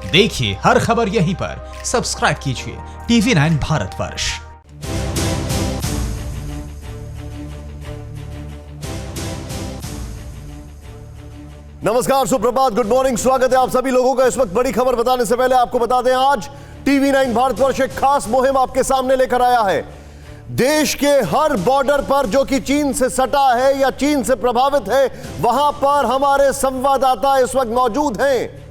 देखिए हर खबर यहीं पर, सब्सक्राइब कीजिए TV9 भारतवर्ष। नमस्कार, सुप्रभात, गुड मॉर्निंग, स्वागत है आप सभी लोगों का। इस वक्त बड़ी खबर बताने से पहले आपको बता दें, आज TV9 भारतवर्ष एक खास मुहिम आपके सामने लेकर आया है। देश के हर बॉर्डर पर जो कि चीन से सटा है या चीन से प्रभावित है, वहां पर हमारे संवाददाता इस वक्त मौजूद हैं।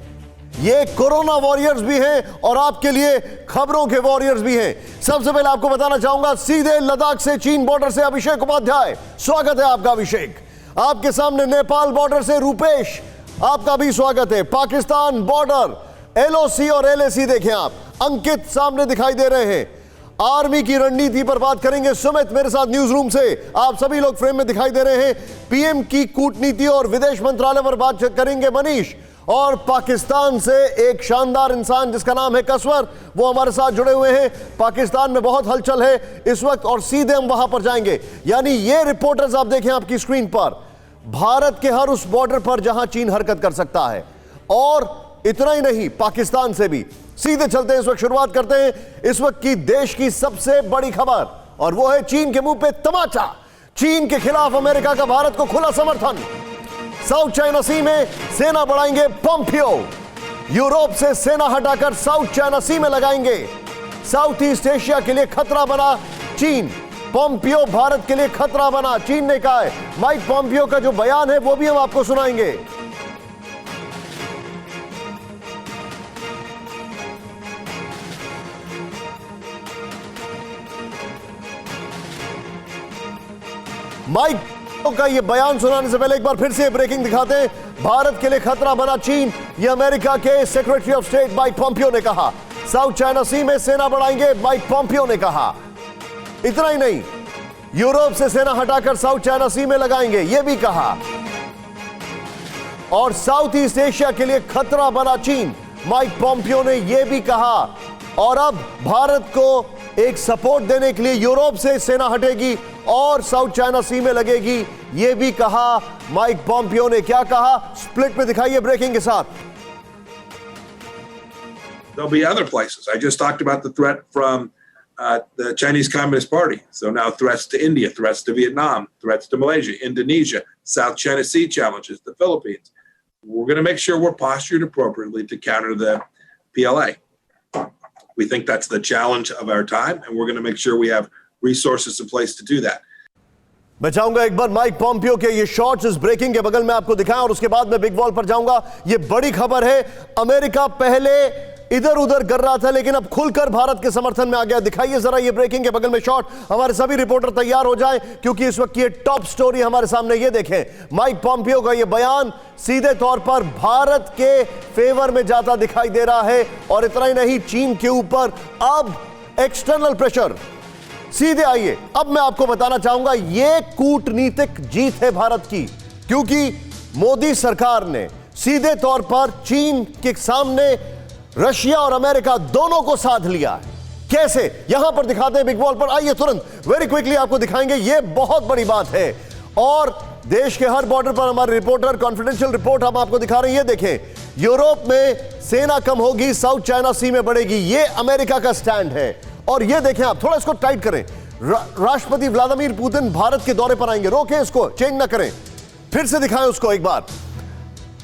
ये कोरोना वॉरियर्स भी हैं और आपके लिए खबरों के वॉरियर्स भी हैं। सबसे पहले आपको बताना चाहूंगा, सीधे लद्दाख से चीन बॉर्डर से अभिषेक उपाध्याय, स्वागत है आपका अभिषेक। आपके सामने नेपाल बॉर्डर से रूपेश, आपका भी स्वागत है। पाकिस्तान बॉर्डर LOC और LAC देखें आप, अंकित सामने दिखाई दे रहे हैं। आर्मी की रणनीति पर बात करेंगे सुमित मेरे साथ न्यूज रूम से, आप सभी लोग फ्रेम में दिखाई दे रहे हैं। PM की कूटनीति और विदेश मंत्रालय पर बात करेंगे मनीष, और पाकिस्तान से एक शानदार इंसान जिसका नाम है कसवर, वो हमारे साथ जुड़े हुए हैं। पाकिस्तान में बहुत हलचल है इस वक्त और सीधे हम वहां पर जाएंगे। यानी ये रिपोर्टर्स आप देखें आपकी स्क्रीन पर, भारत के हर उस बॉर्डर पर जहां चीन हरकत कर सकता है, और इतना ही नहीं, पाकिस्तान से भी। सीधे चलते हैं, इस वक्त शुरुआत करते हैं इस वक्त की देश की सबसे बड़ी खबर, और वो है चीन के मुंह पे तमाचा। चीन के खिलाफ अमेरिका का भारत को खुला समर्थन। साउथ चाइना सी में सेना बढ़ाएंगे पोम्पियो। यूरोप से सेना हटाकर साउथ चाइना सी में लगाएंगे। साउथ ईस्ट एशिया के लिए खतरा बना चीन। पोम्पियो भारत के लिए खतरा बना, चीन ने कहा है। माइक पोम्पियो का जो बयान है वो भी हम आपको सुनाएंगे। माइक का ये बयान सुनाने से पहले एक बार फिर से ब्रेकिंग दिखाते हैं। भारत के लिए खतरा बना चीन, ये अमेरिका के secretary of state Mike Pompeo ने कहा। साउथ चाइना सी में सेना बढ़ाएंगे, माइक पोम्पियो ने कहा। इतना ही नहीं, यूरोप से सेना हटाकर साउथ चाइना सी में लगाएंगे, यह भी कहा। और साउथ ईस्ट एशिया के लिए खतरा बना चीन, माइक पोम्पियो ने यह भी कहा। और अब भारत को एक सपोर्ट देने के लिए यूरोप से सेना हटेगी और साउथ चाइना सी में लगेगी, यह भी कहा माइक पोम्पियो ने। क्या कहा, स्प्लिट में दिखाइए ब्रेकिंग के साथ। There'll be other places. I just talked about the threat from the Chinese Communist Party. So now threats to India, threats to Vietnam, threats to Malaysia, Indonesia, South China Sea challenges, the Philippines. We're going to make sure we're postured appropriately to counter the PLA. We think that's the challenge of our time, and we're going to make sure we have resources in place to do that. मैं चाहूंगा एक बार Mike Pompeo के ये shots इस breaking के बगल में आपको दिखाएं, और उसके बाद मैं बिग वॉल पर जाऊंगा। ये बड़ी खबर है, अमेरिका पहले इधर उधर कर रहा था लेकिन अब खुलकर भारत के समर्थन में आ गया। दिखाइए जरा ये ब्रेकिंग के बगल में शॉट। हमारे सभी रिपोर्टर तैयार हो जाएं क्योंकि इस वक्त ये टॉप स्टोरी हमारे सामने। ये देखें, माइक पोम्पियो का ये बयान सीधे तौर पर भारत के फेवर में जाता दिखाई दे रहा है। और इतना ही नहीं, चीन के ऊपर अब एक्सटर्नल प्रेशर। सीधे आइए, अब मैं आपको बताना चाहूंगा, यह कूटनीतिक जीत है भारत की, क्योंकि मोदी सरकार ने सीधे तौर पर चीन के सामने रशिया और अमेरिका दोनों को साध लिया है। कैसे, यहां पर दिखाते हैं बिग वॉल पर। आइए तुरंत वेरी क्विकली आपको दिखाएंगे, यह बहुत बड़ी बात है। और देश के हर बॉर्डर पर हमारे रिपोर्टर कॉन्फिडेंशियल रिपोर्ट हम आपको दिखा रहे हैं। ये देखें, यूरोप में सेना कम होगी, साउथ चाइना सी में बढ़ेगी, यह अमेरिका का स्टैंड है। और ये देखें आप, थोड़ा इसको टाइट करें। राष्ट्रपति व्लादिमीर पुतिन भारत के दौरे पर आएंगे, रोकें इसको, चेंज ना करें। फिर से दिखाएं उसको एक बार,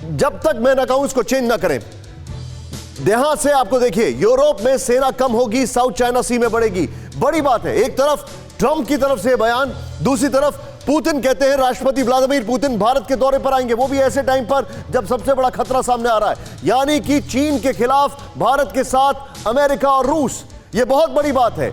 जब तक मैं ना कहूं इसको चेंज ना करें। यहां से आपको देखिए, यूरोप में सेना कम होगी, साउथ चाइना सी में बढ़ेगी। बड़ी बात है। एक तरफ ट्रंप की तरफ से बयान, दूसरी तरफ पुतिन कहते हैं राष्ट्रपति व्लादिमीर पुतिन भारत के दौरे पर आएंगे, वो भी ऐसे टाइम पर जब सबसे बड़ा खतरा सामने आ रहा है। यानी कि चीन के खिलाफ भारत के साथ अमेरिका और रूस, ये बहुत बड़ी बात है।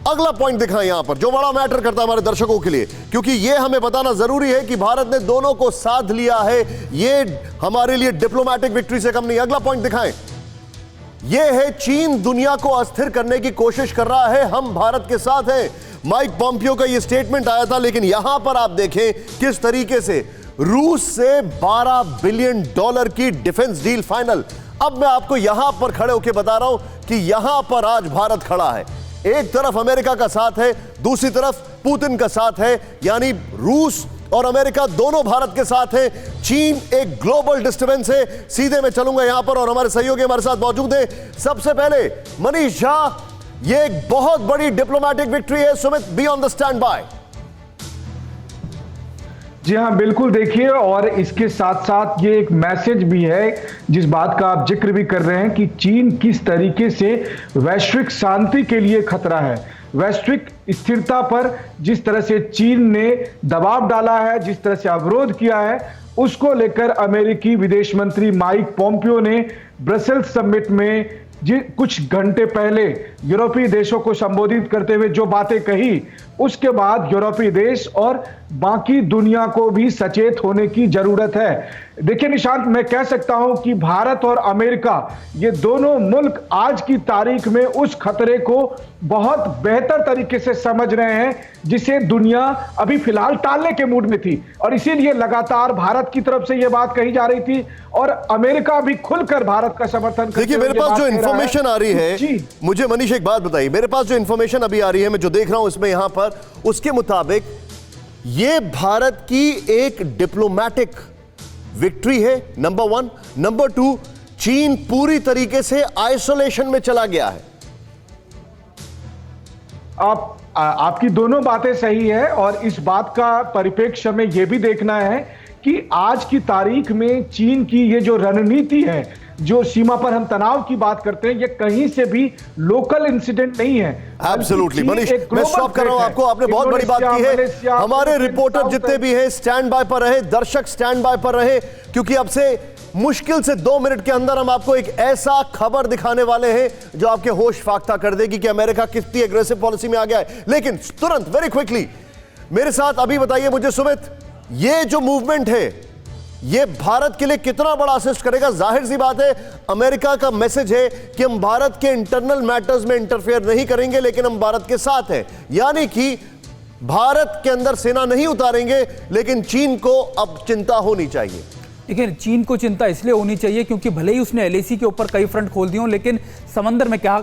अगला पॉइंट दिखाएं यहां पर, जो बड़ा मैटर करता है हमारे दर्शकों के लिए, क्योंकि यह हमें बताना जरूरी है कि भारत ने दोनों को साध लिया है। यह हमारे लिए डिप्लोमैटिक विक्ट्री से कम नहीं। अगला पॉइंट दिखाएं, यह है चीन दुनिया को अस्थिर करने की कोशिश कर रहा है, हम भारत के साथ हैं। माइक पोम्पियो का यह स्टेटमेंट आया था, लेकिन यहां पर आप देखें किस तरीके से रूस से $12 बिलियन की डिफेंस डील फाइनल। अब मैं आपको यहां पर खड़े होकर बता रहा हूं कि यहां पर आज भारत खड़ा है। एक तरफ अमेरिका का साथ है, दूसरी तरफ पुतिन का साथ है, यानी रूस और अमेरिका दोनों भारत के साथ हैं। चीन एक ग्लोबल डिस्टर्बेंस है। सीधे मैं चलूंगा यहां पर और हमारे सहयोगी हमारे साथ मौजूद हैं। सबसे पहले मनीष झा, ये एक बहुत बड़ी डिप्लोमेटिक विक्ट्री है। Sumit, be on the stand by. जी हाँ, बिल्कुल। देखिए, और इसके साथ साथ ये एक मैसेज भी है, जिस बात का आप जिक्र भी कर रहे हैं कि चीन किस तरीके से वैश्विक शांति के लिए खतरा है, वैश्विक स्थिरता पर जिस तरह से चीन ने दबाव डाला है, जिस तरह से अवरोध किया है, उसको लेकर अमेरिकी विदेश मंत्री माइक पोम्पियो ने ब्रसेल्स समिट में कुछ घंटे पहले यूरोपीय देशों को संबोधित करते हुए जो बातें कही, उसके बाद यूरोपीय देश और बाकी दुनिया को भी सचेत होने की जरूरत है। देखिए निशांत, मैं कह सकता हूं कि भारत और अमेरिका, ये दोनों मुल्क आज की तारीख में उस खतरे को बहुत बेहतर तरीके से समझ रहे हैं जिसे दुनिया अभी फिलहाल टालने के मूड में थी, और इसीलिए लगातार भारत की तरफ से यह बात कही जा रही थी और अमेरिका भी खुलकर भारत का समर्थन करते। देखिए, मेरे पास जो इंफॉर्मेशन आ रही है, मुझे मनीष एक बात बताइए, मेरे पास जो इंफॉर्मेशन अभी आ रही है, मैं जो देख रहा हूं इसमें यहां पर, उसके मुताबिक ये भारत की एक डिप्लोमेटिक विक्ट्री है, नंबर 1। नंबर 2, चीन पूरी तरीके से आइसोलेशन में चला गया है। आपकी दोनों बातें सही है, और इस बात का परिप्रेक्ष्य में यह भी देखना है कि आज की तारीख में चीन की ये जो रणनीति है, जो सीमा पर हम तनाव की बात करते हैं, ये कहीं से भी लोकल इंसिडेंट नहीं है। एब्सोल्युटली मनीष, मैं स्टॉप कर रहा हूं आपको, आपने बहुत बड़ी बात की है। हमारे रिपोर्टर जितने भी हैं स्टैंड बाय पर रहे, दर्शक स्टैंड बाय पर रहे, क्योंकि अब से मुश्किल से 2 मिनट के अंदर हम आपको एक ऐसा खबर दिखाने वाले हैं जो आपके होश फाख्ता कर देगी कि अमेरिका कितनी एग्रेसिव पॉलिसी में आ गया है। लेकिन तुरंत, वेरी क्विकली, मेरे साथ अभी बताइए मुझे सुमित, ये जो मूवमेंट है ये भारत के लिए कितना बड़ा असिस्ट करेगा? जाहिर सी बात है, अमेरिका का मैसेज है कि हम भारत के इंटरनल मैटर्स में इंटरफेयर नहीं करेंगे, लेकिन हम भारत के साथ हैं। यानी कि भारत के अंदर सेना नहीं उतारेंगे, लेकिन चीन को अब चिंता होनी चाहिए। देखिए, चीन को चिंता इसलिए होनी चाहिए क्योंकि भले ही उसने एलएसी के ऊपर कई फ्रंट खोल दिए हों, लेकिन समंदर में क्या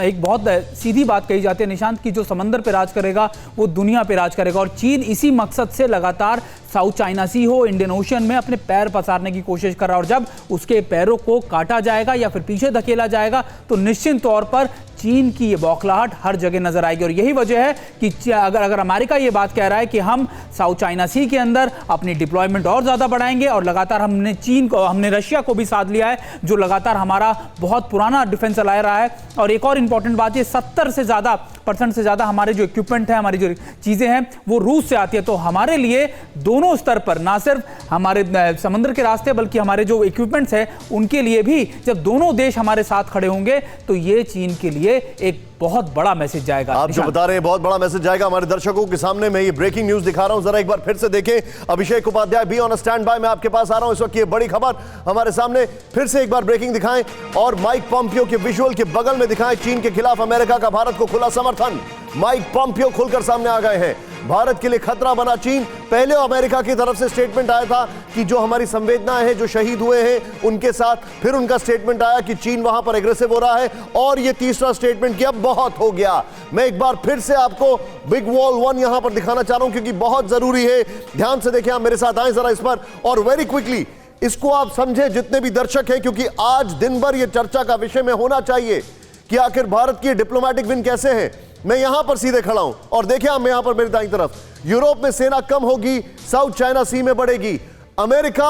एक बहुत सीधी बात कही जाती है निशांत, की जो समंदर पे राज करेगा वो दुनिया पे राज करेगा। और चीन इसी मकसद से लगातार साउथ चाइना सी हो, इंडियन ओशन में अपने पैर पसारने की कोशिश कर रहा है, और जब उसके पैरों को काटा जाएगा या फिर पीछे धकेला जाएगा तो निश्चित तौर पर चीन की ये बौखलाहट हर जगह नजर आएगी। और यही वजह है कि अगर अमेरिका ये बात कह रहा है कि हम साउथ चाइना सी के अंदर अपनी डिप्लॉयमेंट और ज्यादा बढ़ाएंगे, और लगातार हमने रशिया को भी साथ लिया है, जो लगातार हमारा बहुत पुराना डिफेंस अलाय रहा है। और एक और इंपॉर्टेंट बात, ये 70% से ज्यादा हमारे जो इक्विपमेंट है, हमारी जो चीजें हैं, वो रूस से आती है। तो हमारे लिए दोनों स्तर पर, ना सिर्फ हमारे समुद्र के रास्ते, बल्कि हमारे जो इक्विपमेंट्स हैं उनके लिए भी, जब दोनों देश हमारे साथ खड़े होंगे तो ये चीन के लिए एक बहुत बड़ा मैसेज जाएगा। आप जो बता रहे हैं बहुत बड़ा मैसेज जाएगा हमारे दर्शकों के सामने। मैं ये ब्रेकिंग न्यूज दिखा रहा हूं, जरा एक बार फिर से देखें। Abhishek Upadhyay, be on stand by, मैं आपके पास आ रहा हूं। इस वक्त ये बड़ी खबर हमारे सामने, फिर से एक बार ब्रेकिंग दिखाएं और माइक पोम्पियो के विजुअल के बगल में दिखाएं। चीन के खिलाफ अमेरिका का भारत को खुला समर्थन। माइक पोम्पियो खुलकर सामने आ गए हैं। भारत के लिए खतरा बना चीन। पहले अमेरिका की तरफ से स्टेटमेंट आया था कि जो हमारी संवेदनाएं हैं, जो शहीद हुए हैं उनके साथ, फिर उनका स्टेटमेंट आया कि चीन वहां पर एग्रेसिव हो रहा है, और ये तीसरा स्टेटमेंट कि अब बहुत हो गया। मैं एक बार फिर से आपको बिग वॉल 1 यहां पर दिखाना चाह रहा हूं क्योंकि बहुत जरूरी है। ध्यान से देखें, आप मेरे साथ आए जरा इस पर, और वेरी क्विकली इसको आप समझे जितने भी दर्शक हैं, क्योंकि आज दिन भर यह चर्चा का विषय में होना चाहिए कि आखिर भारत की डिप्लोमेटिक विन कैसे है। मैं यहां पर सीधे खड़ा हूं और देखिए आप यहां पर मेरी दाईं तरफ, यूरोप में सेना कम होगी, साउथ चाइना सी में बढ़ेगी। अमेरिका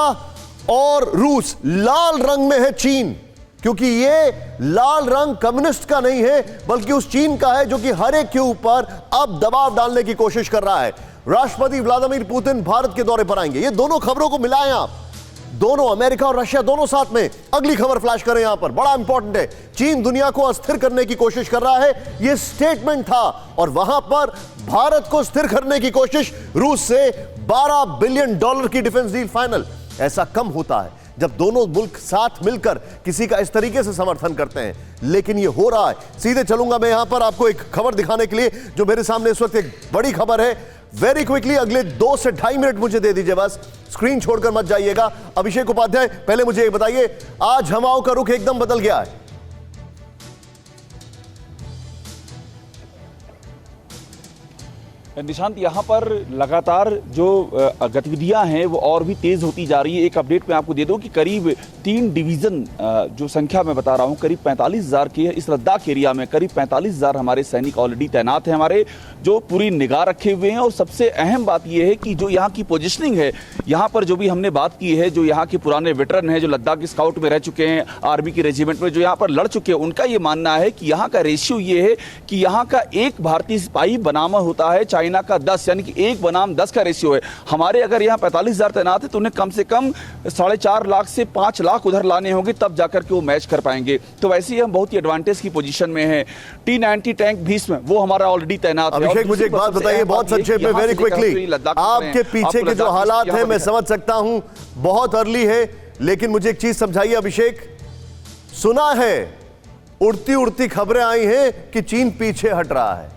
और रूस, लाल रंग में है चीन, क्योंकि ये लाल रंग कम्युनिस्ट का नहीं है बल्कि उस चीन का है जो कि हर एक के ऊपर अब दबाव डालने की कोशिश कर रहा है। राष्ट्रपति व्लादिमीर पुतिन भारत के दौरे पर आएंगे। ये दोनों खबरों को मिलाएं आप, दोनों अमेरिका और रशिया दोनों साथ में। अगली खबर फ्लैश करें यहां पर, बड़ा इंपॉर्टेंट है। चीन दुनिया को अस्थिर करने की कोशिश कर रहा है, यह स्टेटमेंट था, और वहां पर भारत को स्थिर करने की कोशिश। रूस से $12 बिलियन की डिफेंस डील फाइनल। ऐसा कम होता है जब दोनों मुल्क साथ मिलकर किसी का इस तरीके से समर्थन करते हैं, लेकिन यह हो रहा है। सीधे चलूंगा मैं यहां पर आपको एक खबर दिखाने के लिए जो मेरे सामने इस वक्त एक बड़ी खबर है। वेरी क्विकली अगले 2 से 2.5 मिनट मुझे दे दीजिए, बस स्क्रीन छोड़कर मत जाइएगा। अभिषेक उपाध्याय, पहले मुझे बताइए, आज हवाओं का रुख एकदम बदल गया है। निशांत, यहाँ पर लगातार जो गतिविधियां हैं वो और भी तेज होती जा रही है। एक अपडेट मैं आपको दे दूं कि करीब 3 डिवीजन, जो संख्या मैं बता रहा हूँ, करीब 45,000 की है। इस लद्दाख एरिया में करीब 45,000 हमारे सैनिक ऑलरेडी तैनात हैं, हमारे जो पूरी निगाह रखे हुए हैं। और सबसे अहम बात यह है कि जो यहाँ की पोजिशनिंग है, यहाँ पर जो भी हमने बात की है, जो यहाँ के पुराने वेटरन हैं, जो लद्दाख स्काउट में रह चुके हैं, आर्मी की रेजिमेंट में जो यहाँ पर लड़ चुके हैं, उनका ये मानना है कि यहाँ का रेशियो ये है कि यहाँ का एक भारतीय सिपाही बनाम होता है चाइना का 10, यानी कि 1 बनाम 10 का रेशियो है। हमारे अगर यहाँ 45,000 तैनात है तो उन्हें कम से कम 4.5 लाख से 5 लाख उधर लाने होंगे, तब जाकर के वो मैच कर पाएंगे। तो वैसे ही हम बहुत ही एडवांटेज की पोजीशन में हैं। T-90 टैंक भीष्म वो हमारा ऑलरेडी तैनात है। अभिषेक, मुझे एक बात बताइए बहुत संक्षेप में, वेरी क्विकली, आपके पीछे के जो हालात हैं मैं समझ सकता हूं, बहुत अर्ली है, लेकिन मुझे एक चीज समझाइए अभिषेक। सुना है, उड़ती उड़ती खबरें आई हैं कि चीन पीछे हट रहा है।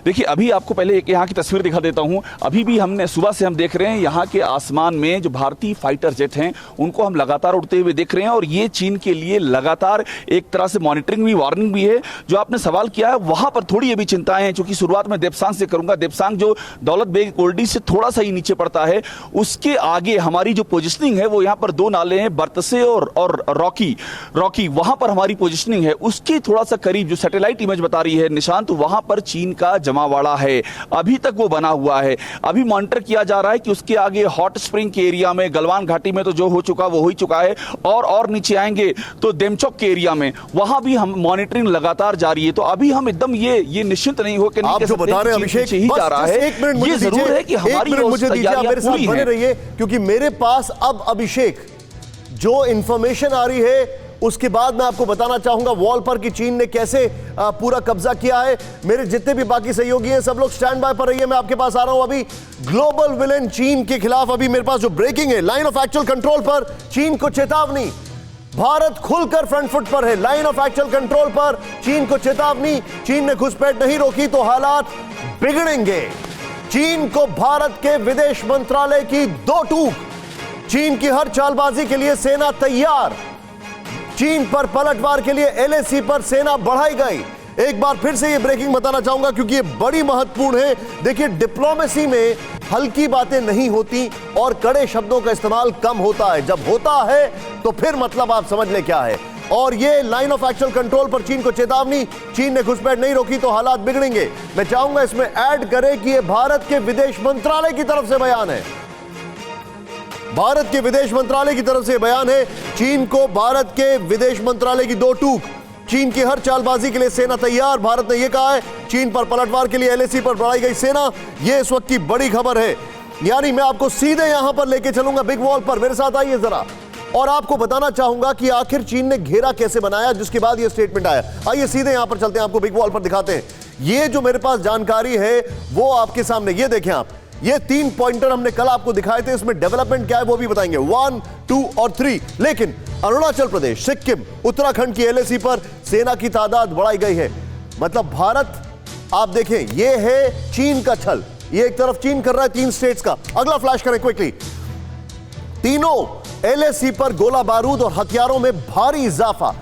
देखिए, अभी आपको पहले एक यहाँ की तस्वीर दिखा देता हूँ। अभी भी हमने सुबह से हम देख रहे हैं यहाँ के आसमान में जो भारतीय फाइटर जेट हैं उनको हम लगातार उड़ते हुए देख रहे हैं। और ये चीन के लिए लगातार एक तरह से मॉनिटरिंग भी, वार्निंग भी है। जो आपने सवाल किया है वहाँ पर थोड़ी अभी चिंताएं हैं, क्योंकि शुरुआत में देपसांग से करूँगा। देपसांग जो दौलत बेग ओल्डी से थोड़ा सा ही नीचे पड़ता है, उसके आगे हमारी जो पोजिशनिंग है वो यहाँ पर 2 नाले हैं, बर्तसे और रॉकी, वहाँ पर हमारी पोजिशनिंग है। उसके थोड़ा सा करीब जो सैटेलाइट इमेज बता रही है निशांत, वहाँ पर चीन का जमावाड़ा है। अभी तक वो बना हुआ है। अभी मॉनिटर किया जा रहा है कि उसके आगे हॉट स्प्रिंग के एरिया में, गलवान घाटी में तो जो हो चुका वो हो ही चुका है, और नीचे आएंगे तो देमचौक के एरिया में, वहां भी हम मॉनिटरिंग लगातार जारी है। तो अभी हम एकदम ये निश्चित नहीं हो कि आप जो बता रहे हैं अभिषेक, ही जा रहा है। एक मिनट ये जरूर है कि हमारी मुझे दीजिए, आप मेरे साथ बने रहिए, क्योंकि मेरे पास अब अभिषेक जो इंफॉर्मेशन आ रही है उसके बाद मैं आपको बताना चाहूंगा वॉल पर कि चीन ने कैसे पूरा कब्जा किया है। मेरे जितने भी बाकी सहयोगी हैं सब लोग स्टैंड बाय पर रहिए, मैं आपके पास आ रहा हूं। अभी ग्लोबल विलेन चीन के खिलाफ अभी मेरे पास जो ब्रेकिंग है, लाइन ऑफ एक्चुअल कंट्रोल पर चीन को चेतावनी, भारत खुलकर फ्रंट फुट पर है। लाइन ऑफ एक्चुअल कंट्रोल पर चीन को चेतावनी, चीन ने घुसपैठ नहीं रोकी तो हालात बिगड़ेंगे। चीन को भारत के विदेश मंत्रालय की 2 टूक, चीन की हर चालबाजी के लिए सेना तैयार, चीन पर पलटवार के लिए LAC पर सेना बढ़ाई गई। एक बार फिर से ये ब्रेकिंग बताना चाहूंगा क्योंकि ये बड़ी महत्वपूर्ण है। देखिए, डिप्लोमेसी में हल्की बातें नहीं होती और कड़े शब्दों का इस्तेमाल कम होता है। जब होता है तो फिर मतलब आप समझ लें क्या है। और ये लाइन ऑफ एक्चुअल कंट्रोल पर चीन को चेतावनी, चीन ने घुसपैठ नहीं रोकी तो हालात बिगड़ेंगे। मैं चाहूंगा इसमें ऐड करें कि ये भारत के विदेश मंत्रालय की तरफ से बयान है। भारत के विदेश मंत्रालय की तरफ से बयान है, चीन को भारत के विदेश मंत्रालय की 2 टूक, चीन की हर चालबाजी के लिए सेना तैयार। भारत ने यह कहा है, चीन पर पलटवार के लिए LAC पर बढ़ाई गई सेना। यह इस वक्त की बड़ी खबर है। यानी मैं आपको सीधे यहां पर लेके चलूंगा बिग वॉल पर, मेरे साथ आइए जरा, और आपको बताना चाहूंगा कि आखिर चीन ने घेरा कैसे बनाया जिसके बाद यह स्टेटमेंट आया। आइए सीधे यहां पर चलते हैं, आपको बिग वॉल पर दिखाते हैं। यह जो मेरे पास जानकारी है वो आपके सामने, ये देखें आप, ये 3 पॉइंटर हमने कल आपको दिखाए थे, इसमें डेवलपमेंट क्या है वो भी बताएंगे, 1, 2 और 3। लेकिन अरुणाचल प्रदेश, सिक्किम, उत्तराखंड की LAC पर सेना की तादाद बढ़ाई गई है। मतलब भारत, आप देखें, ये है चीन का छल। ये एक तरफ चीन कर रहा है 3 स्टेट्स का। अगला फ्लैश करें क्विकली। तीनों LAC पर गोला बारूद और हथियारों में भारी इजाफा।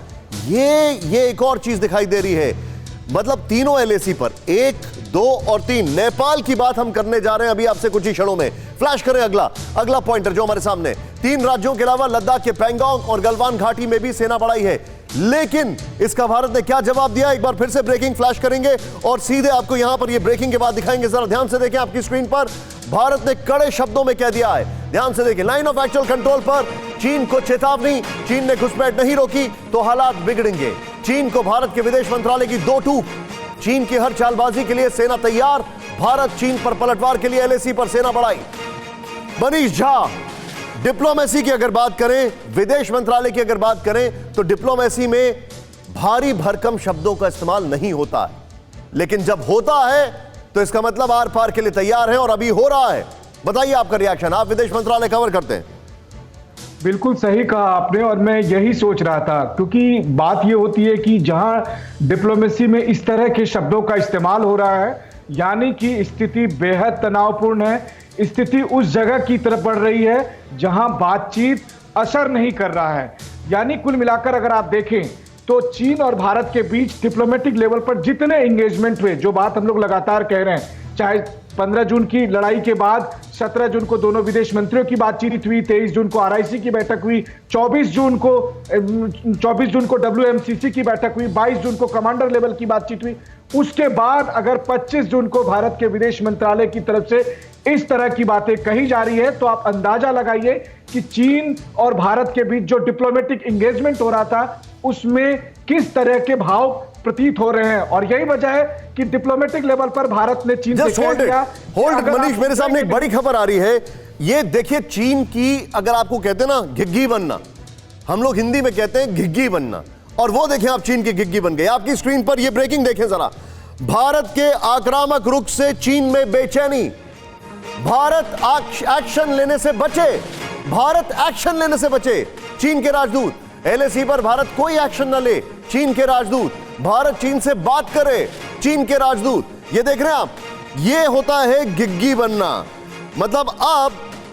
ये एक और चीज दिखाई दे रही है। मतलब तीनों LAC पर 1, 2 और 3। नेपाल की बात हम करने जा रहे हैं अभी आपसे कुछ ही क्षणों में। फ्लैश करें अगला पॉइंटर जो हमारे सामने। 3 राज्यों के अलावा लद्दाख के पैंगोंग और गलवान घाटी में भी सेना बढ़ाई है। लेकिन इसका भारत ने क्या जवाब दिया, एक बार फिर से ब्रेकिंग फ्लैश करेंगे और सीधे आपको यहां पर ये ब्रेकिंग के बाद दिखाएंगे। जरा ध्यान से देखें आपकी स्क्रीन पर, भारत ने कड़े शब्दों में कह दिया है। ध्यान से देखें, लाइन ऑफ एक्चुअल कंट्रोल पर चीन को चेतावनी, चीन ने घुसपैठ नहीं रोकी तो हालात बिगड़ेंगे। चीन को भारत के विदेश मंत्रालय की 2 टूक, चीन की हर चालबाजी के लिए सेना तैयार। भारत चीन पर पलटवार के लिए LAC पर सेना बढ़ाई। मनीष झा, डिप्लोमेसी की अगर बात करें, विदेश मंत्रालय की अगर बात करें तो डिप्लोमेसी में भारी भरकम शब्दों का इस्तेमाल नहीं होता है, लेकिन जब होता है तो इसका मतलब आर पार के लिए तैयार है और अभी हो रहा है। बताइए आपका रिएक्शन, आप विदेश मंत्रालय कवर करते हैं। बिल्कुल सही कहा आपने, और मैं यही सोच रहा था, क्योंकि बात यह होती है कि जहां डिप्लोमेसी में इस तरह के शब्दों का इस्तेमाल हो रहा है, यानी कि स्थिति बेहद तनावपूर्ण है। स्थिति उस जगह की तरफ बढ़ रही है जहां बातचीत असर नहीं कर रहा है। यानी कुल मिलाकर अगर आप देखें तो चीन और भारत के बीच डिप्लोमेटिक लेवल पर जितने एंगेजमेंट हुए, जो बात हम लोग लगातार कह रहे हैं, चाहे 15 जून की लड़ाई के बाद 17 जून को दोनों विदेश मंत्रियों की बातचीत हुई, 23 जून को RIC की बैठक हुई, 24 जून को WMCC की बैठक हुई, 22 जून को कमांडर लेवल की बातचीत हुई। उसके बाद अगर 25 जून को भारत के विदेश मंत्रालय की तरफ से इस तरह की बातें कही जा रही है, तो आप अंदाजा लगाइए कि चीन और भारत के बीच जो डिप्लोमेटिक एंगेजमेंट हो रहा था उसमें किस तरह के भाव प्रतीत हो रहे हैं। और यही वजह है कि डिप्लोमेटिक लेवल पर भारत ने चीन से कह दिया। होल्ड मनीष, मेरे सामने एक बड़ी खबर आ रही है। ये देखिए, चीन की, अगर आपको कहते हैं ना घिग्गी बनना, हम लोग हिंदी में कहते हैं घिग्गी बनना, और वो देखें आप चीन की घिग्गी बन गए। आपकी स्क्रीन पर ये ब्रेकिंग देखें जरा। भारत के आक्रामक रुख से चीन में बेचैनी, भारत एक्शन लेने से बचे, भारत एक्शन लेने से बचे। चीन के राजदूत, LAC पर भारत कोई एक्शन न ले, चीन के राजदूत, भारत चीन से बात करे, चीन के राजदूत। ये देख रहे हैं आप, ये होता है घिग्गी बनना। मतलब अब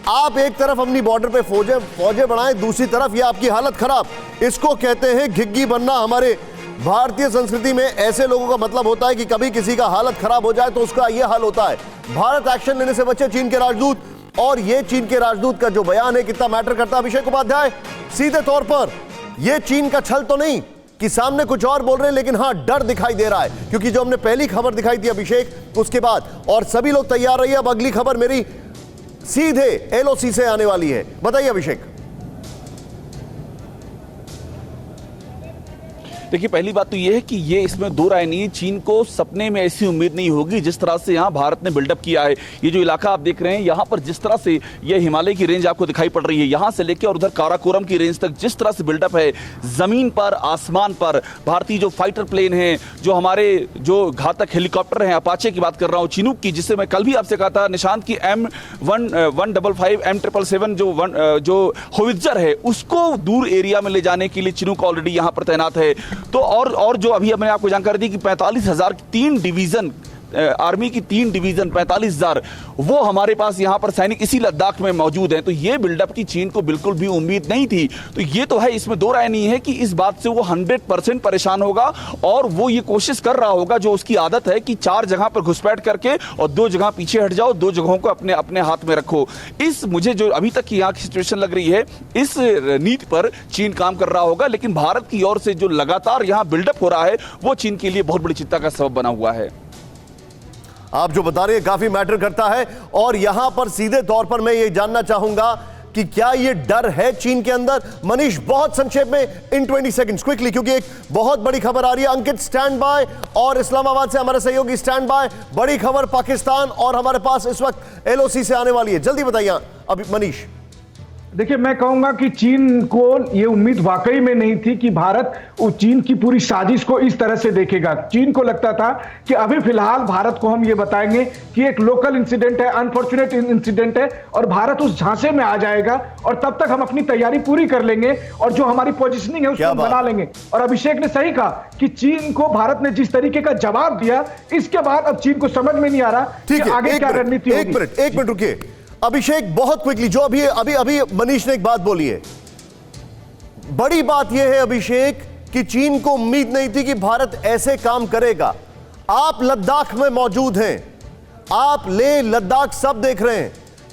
आप एक तरफ अपनी बॉर्डर पे फौजें बढ़ाएं, दूसरी तरफ ये आपकी हालत खराब, इसको कहते हैं घिग्गी बनना। हमारे भारतीय संस्कृति में ऐसे लोगों का मतलब होता है कि कभी किसी का हालत खराब हो जाए तो उसका ये हाल होता है। भारत एक्शन लेने से बचे चीन के राजदूत, और ये चीन के राजदूत का जो बयान है कितना मैटर करता है अभिषेक उपाध्याय? सीधे तौर पर ये चीन का छल तो नहीं कि सामने कुछ और बोल रहे हैं, लेकिन हां डर दिखाई दे रहा है, क्योंकि जो हमने पहली खबर दिखाई थी अभिषेक, उसके बाद और सभी लोग तैयार रहिए, अब अगली खबर मेरी सीधे LOC से आने वाली है। बताइए अभिषेक। देखिए, पहली बात तो ये है कि ये इसमें दो राय नहीं है, चीन को सपने में ऐसी उम्मीद नहीं होगी जिस तरह से यहाँ भारत ने बिल्डअप किया है। ये जो इलाका आप देख रहे हैं, यहाँ पर जिस तरह से ये हिमालय की रेंज आपको दिखाई पड़ रही है, यहाँ से लेकर और उधर काराकोरम की रेंज तक जिस तरह से बिल्डअप है, जमीन पर, आसमान पर भारतीय जो फाइटर प्लेन हैं, जो हमारे जो घातक हेलीकॉप्टर हैं, अपाचे की बात कर रहा हूँ, चिनूक की, जिससे मैं कल भी आपसे कहा था निशांत की M155 M777 जो होवित्जर है, उसको दूर एरिया में ले जाने के लिए चिनूक ऑलरेडी यहाँ पर तैनात है। तो और जो अभी मैंने आपको जानकारी दी कि 45,000 3 डिवीजन, आर्मी की 3 डिवीजन 45,000 वो हमारे पास यहां पर सैनिक इसी लद्दाख में मौजूद हैं। तो ये बिल्डअप की चीन को बिल्कुल भी उम्मीद नहीं थी। तो ये तो है, इसमें दो राय नहीं है कि इस बात से वो 100% परेशान होगा, और वो ये कोशिश कर रहा होगा, जो उसकी आदत है कि 4 जगह पर घुसपैठ करके और 2 जगह पीछे हट जाओ, 2 जगहों को अपने अपने हाथ में रखो। इस मुझे जो अभी तक की यहाँ की सिचुएशन लग रही है, इस नीति पर चीन काम कर रहा होगा, लेकिन भारत की ओर से जो लगातार यहाँ बिल्डअप हो रहा है वो चीन के लिए बहुत बड़ी चिंता का सबब बना हुआ है। आप जो बता रहे हैं काफी मैटर करता है, और यहां पर सीधे तौर पर मैं ये जानना चाहूंगा कि क्या ये डर है चीन के अंदर? मनीष, बहुत संक्षेप में, इन 20 सेकंड्स क्विकली, क्योंकि एक बहुत बड़ी खबर आ रही है। अंकित स्टैंड बाय, और इस्लामाबाद से हमारे सहयोगी स्टैंड बाय। बड़ी खबर पाकिस्तान और हमारे पास इस वक्त LOC से आने वाली है, जल्दी बताइए अभी मनीष। देखिए, मैं कहूंगा कि चीन को ये उम्मीद वाकई में नहीं थी कि भारत चीन की पूरी साजिश को इस तरह से देखेगा। चीन को लगता था कि अभी फिलहाल भारत को हम ये बताएंगे कि एक लोकल इंसिडेंट है, अनफॉर्चुनेट इंसिडेंट है, और भारत उस झांसे में आ जाएगा, और तब तक हम अपनी तैयारी पूरी कर लेंगे और जो हमारी पोजीशनिंग है उसको बना लेंगे। और अभिषेक ने सही कहा कि चीन को भारत ने जिस तरीके का जवाब दिया, इसके बाद अब चीन को समझ में नहीं आ रहा कि आगे क्या रणनीति होगी। एक मिनट रुकिए अभिषेक, बहुत क्विकली, जो अभी मनीष ने एक बात बोली है, बड़ी बात यह है अभिषेक कि चीन को उम्मीद नहीं थी कि भारत ऐसे काम करेगा। आप लद्दाख में मौजूद हैं, आप लेह लद्दाख सब देख रहे हैं,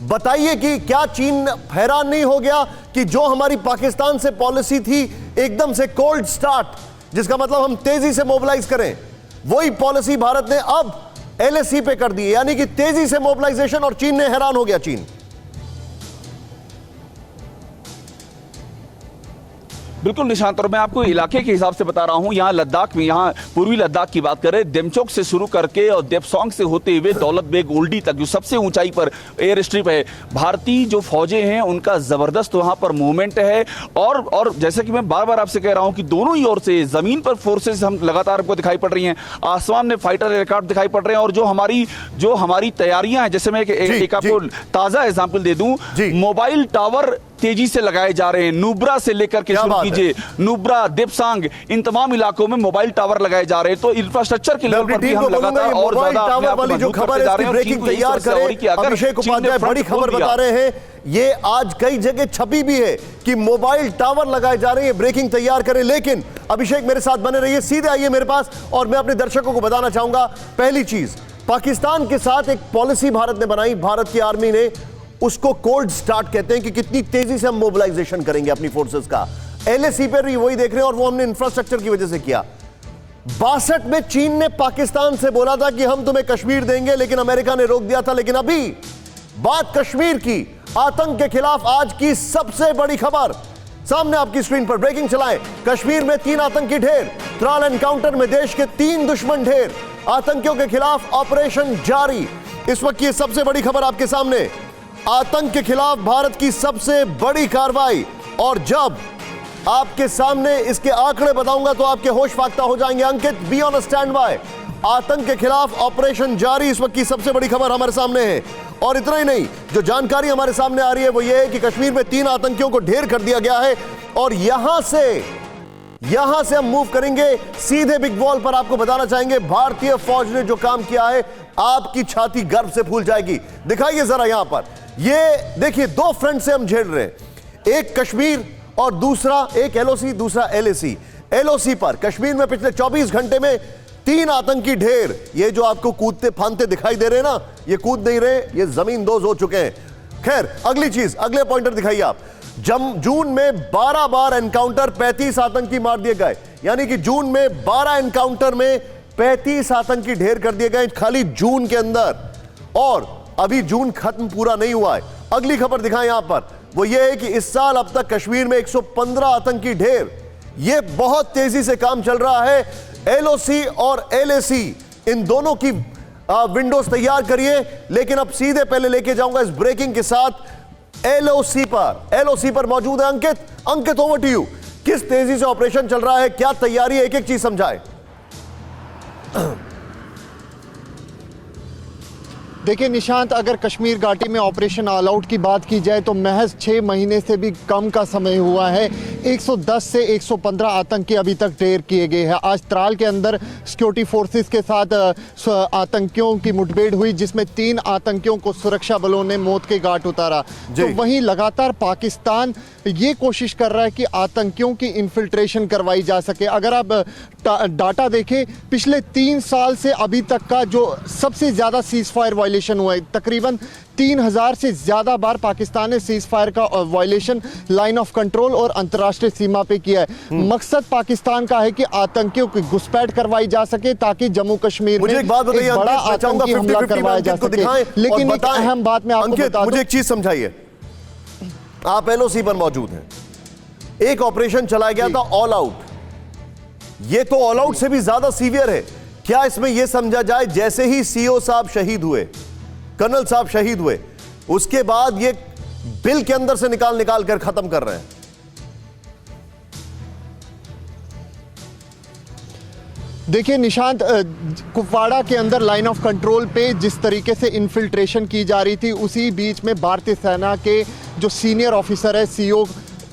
बताइए कि क्या चीन हैरान नहीं हो गया कि जो हमारी पाकिस्तान से पॉलिसी थी एकदम से कोल्ड स्टार्ट, जिसका मतलब हम तेजी से मोबिलाइज करें, वही पॉलिसी भारत ने अब LAC पे कर दी, यानी कि तेजी से मोबिलाइजेशन, और चीन ने हैरान हो गया। चीन बिल्कुल निशांत, और मैं आपको इलाके के हिसाब से बता रहा हूं। यहाँ लद्दाख में, यहाँ पूर्वी लद्दाख की बात करें, देमचोक से शुरू करके और देपसोंग से होते हुए दौलत बेग ओल्डी तक, जो सबसे ऊंचाई पर एयर स्ट्रिप है, भारतीय जो फौजें हैं उनका जबरदस्त वहां पर मूवमेंट है। और जैसे कि मैं बार बार आपसे कह रहा हूं कि दोनों ही ओर से जमीन पर फोर्सेस हम लगातार आपको दिखाई पड़ रही हैं, आसमान में फाइटर एयरक्राफ्ट दिखाई पड़ रहे हैं, और जो हमारी तैयारियां हैं, जैसे मैं एक आपको ताजा एग्जाम्पल दे दूं, मोबाइल टावर तेजी से लगाए जा रहे हैं। नुब्रा से लेकर के क्या शुरू बात है? कीजिए, नुब्रा, देपसांग, इन तमाम इलाकों में मोबाइल टावर लगाए जा रहे हैं। तो इंफ्रास्ट्रक्चर के लेवल पर भी हम लगातार और ज्यादा अपने आप को वाली जो मजबूत खबर करते है जा इसकी रहे हैं। और ब्रेकिंग चीन को यही तैयार समस्या हो रही करें, कि अगर अभिषेक चीन ने उपाध्याय फ्रंट बड़ी खोल खबर दिया, बता रहे हैं। ये आज कई जगह छपी भी है कि मोबाइल टावर लगाए जा रहे हैं, ब्रेकिंग तैयार करें। लेकिन अभिषेक मेरे साथ बने रहिए, सीधे आइए मेरे पास, और मैं अपने दर्शकों को बताना चाहूंगा पहली चीज, पाकिस्तान के साथ एक पॉलिसी भारत ने बनाई, भारत की आर्मी ने, उसको कोल्ड स्टार्ट कहते हैं कि कितनी तेजी से हम मोबिलाइजेशन करेंगे अपनी फोर्सेस का। एलएसी पर भी वही देख रहे हैं, और वो हमने इंफ्रास्ट्रक्चर की वजह से किया। 62 में चीन ने पाकिस्तान से बोला था कि हम तुम्हें कश्मीर देंगे, लेकिन अमेरिका ने रोक दिया था। लेकिन अभी बात कश्मीर की, आतंक के खिलाफ आज की सबसे बड़ी खबर सामने आपकी स्क्रीन पर, ब्रेकिंग चलाएं। कश्मीर में 3 आतंकी ढेर, त्राल एनकाउंटर में देश के 3 दुश्मन ढेर, आतंकियों के खिलाफ ऑपरेशन जारी। इस वक्त की सबसे बड़ी खबर आपके सामने, आतंक के खिलाफ भारत की सबसे बड़ी कार्रवाई। और जब आपके सामने इसके आंकड़े बताऊंगा तो आपके होश फाख्ता हो जाएंगे। अंकित, बी ऑन स्टैंड बाय। आतंक के खिलाफ ऑपरेशन जारी, इस वक्त की सबसे बड़ी खबर हमारे सामने है। और इतना ही नहीं, जो जानकारी हमारे सामने आ रही है वो ये है कि कश्मीर में 3 आतंकियों को ढेर कर दिया गया है। और यहां से हम मूव करेंगे सीधे बिग वॉल पर। आपको बताना चाहेंगे भारतीय फौज ने जो काम किया है, आपकी छाती गर्व से फूल जाएगी। दिखाइए जरा यहां पर, ये देखिए 2 फ्रंट से हम झेल रहे हैं, एक कश्मीर और दूसरा, एक एलओसी दूसरा एलएसी। एलओसी पर कश्मीर में पिछले 24 घंटे में 3 आतंकी ढेर, ये जो आपको कूदते फांदते दिखाई दे रहे हैं ना, ये कूद नहीं रहे, ये जमीन दोज हो चुके हैं। खैर, अगली चीज, अगले पॉइंटर दिखाइए आप। जून में 12 बार एनकाउंटर, 35 आतंकी मार दिए गए। यानी कि जून में 12 एनकाउंटर में 35 आतंकी ढेर कर दिए गए खाली जून के अंदर। और अभी जून खत्म पूरा नहीं हुआ है। अगली खबर दिखाएं यहां पर, वो ये है कि इस साल अब तक कश्मीर में 115 आतंकी ढेर, ये बहुत तेजी से काम चल रहा है। एलओसी और एलएसी, इन दोनों की विंडोज तैयार करिए। लेकिन अब सीधे पहले लेके जाऊंगा इस ब्रेकिंग के साथ एलओसी पर मौजूद है अंकित, ओवर टू यू। किस तेजी से ऑपरेशन चल रहा है, क्या तैयारी है, एक एक चीज समझाए। देखिए निशांत, अगर कश्मीर घाटी में ऑपरेशन ऑल आउट की बात की जाए तो महज 6 महीने से भी कम का समय हुआ है। 110 से 115 आतंकी अभी तक ढेर किए गए हैं। आज त्राल के अंदर सिक्योरिटी फोर्सेस के साथ आतंकियों की मुठभेड़ हुई, जिसमें 3 आतंकियों को सुरक्षा बलों ने मौत के घाट उतारा। तो वहीं लगातार पाकिस्तान ये कोशिश कर रहा है कि आतंकियों की इन्फिल्ट्रेशन करवाई जा सके। अगर आप डाटा देखें, पिछले 3 साल से अभी तक का जो सबसे ज्यादा सीज फायर वायलेशन हुआ है, तकरीबन 3000 से ज्यादा बार पाकिस्तान ने सीज फायर का वायलेशन लाइन ऑफ कंट्रोल और अंतर्राष्ट्रीय सीमा पे किया है। मकसद पाकिस्तान का है कि आतंकियों की घुसपैठ करवाई जा सके, ताकि जम्मू कश्मीर में एक बड़ा आतंकी हमला करवाया जा सके। लेकिन एक अहम बात मैं आपको बता दूं, मुझे एक चीज समझाइए। आप एलओसी पर मौजूद हैं, एक ऑपरेशन चलाया गया था ऑल आउट, ये तो ऑल आउट से भी ज्यादा सीवियर है। क्या इसमें यह समझा जाए जैसे ही सीओ साहब शहीद हुए, कर्नल साहब शहीद हुए, उसके बाद ये बिल के अंदर से निकाल कर खत्म कर रहे हैं? देखिए निशांत, कुपवाड़ा के अंदर लाइन ऑफ कंट्रोल पे जिस तरीके से इन्फिल्ट्रेशन की जा रही थी, उसी बीच में भारतीय सेना के जो सीनियर ऑफिसर है, सीओ,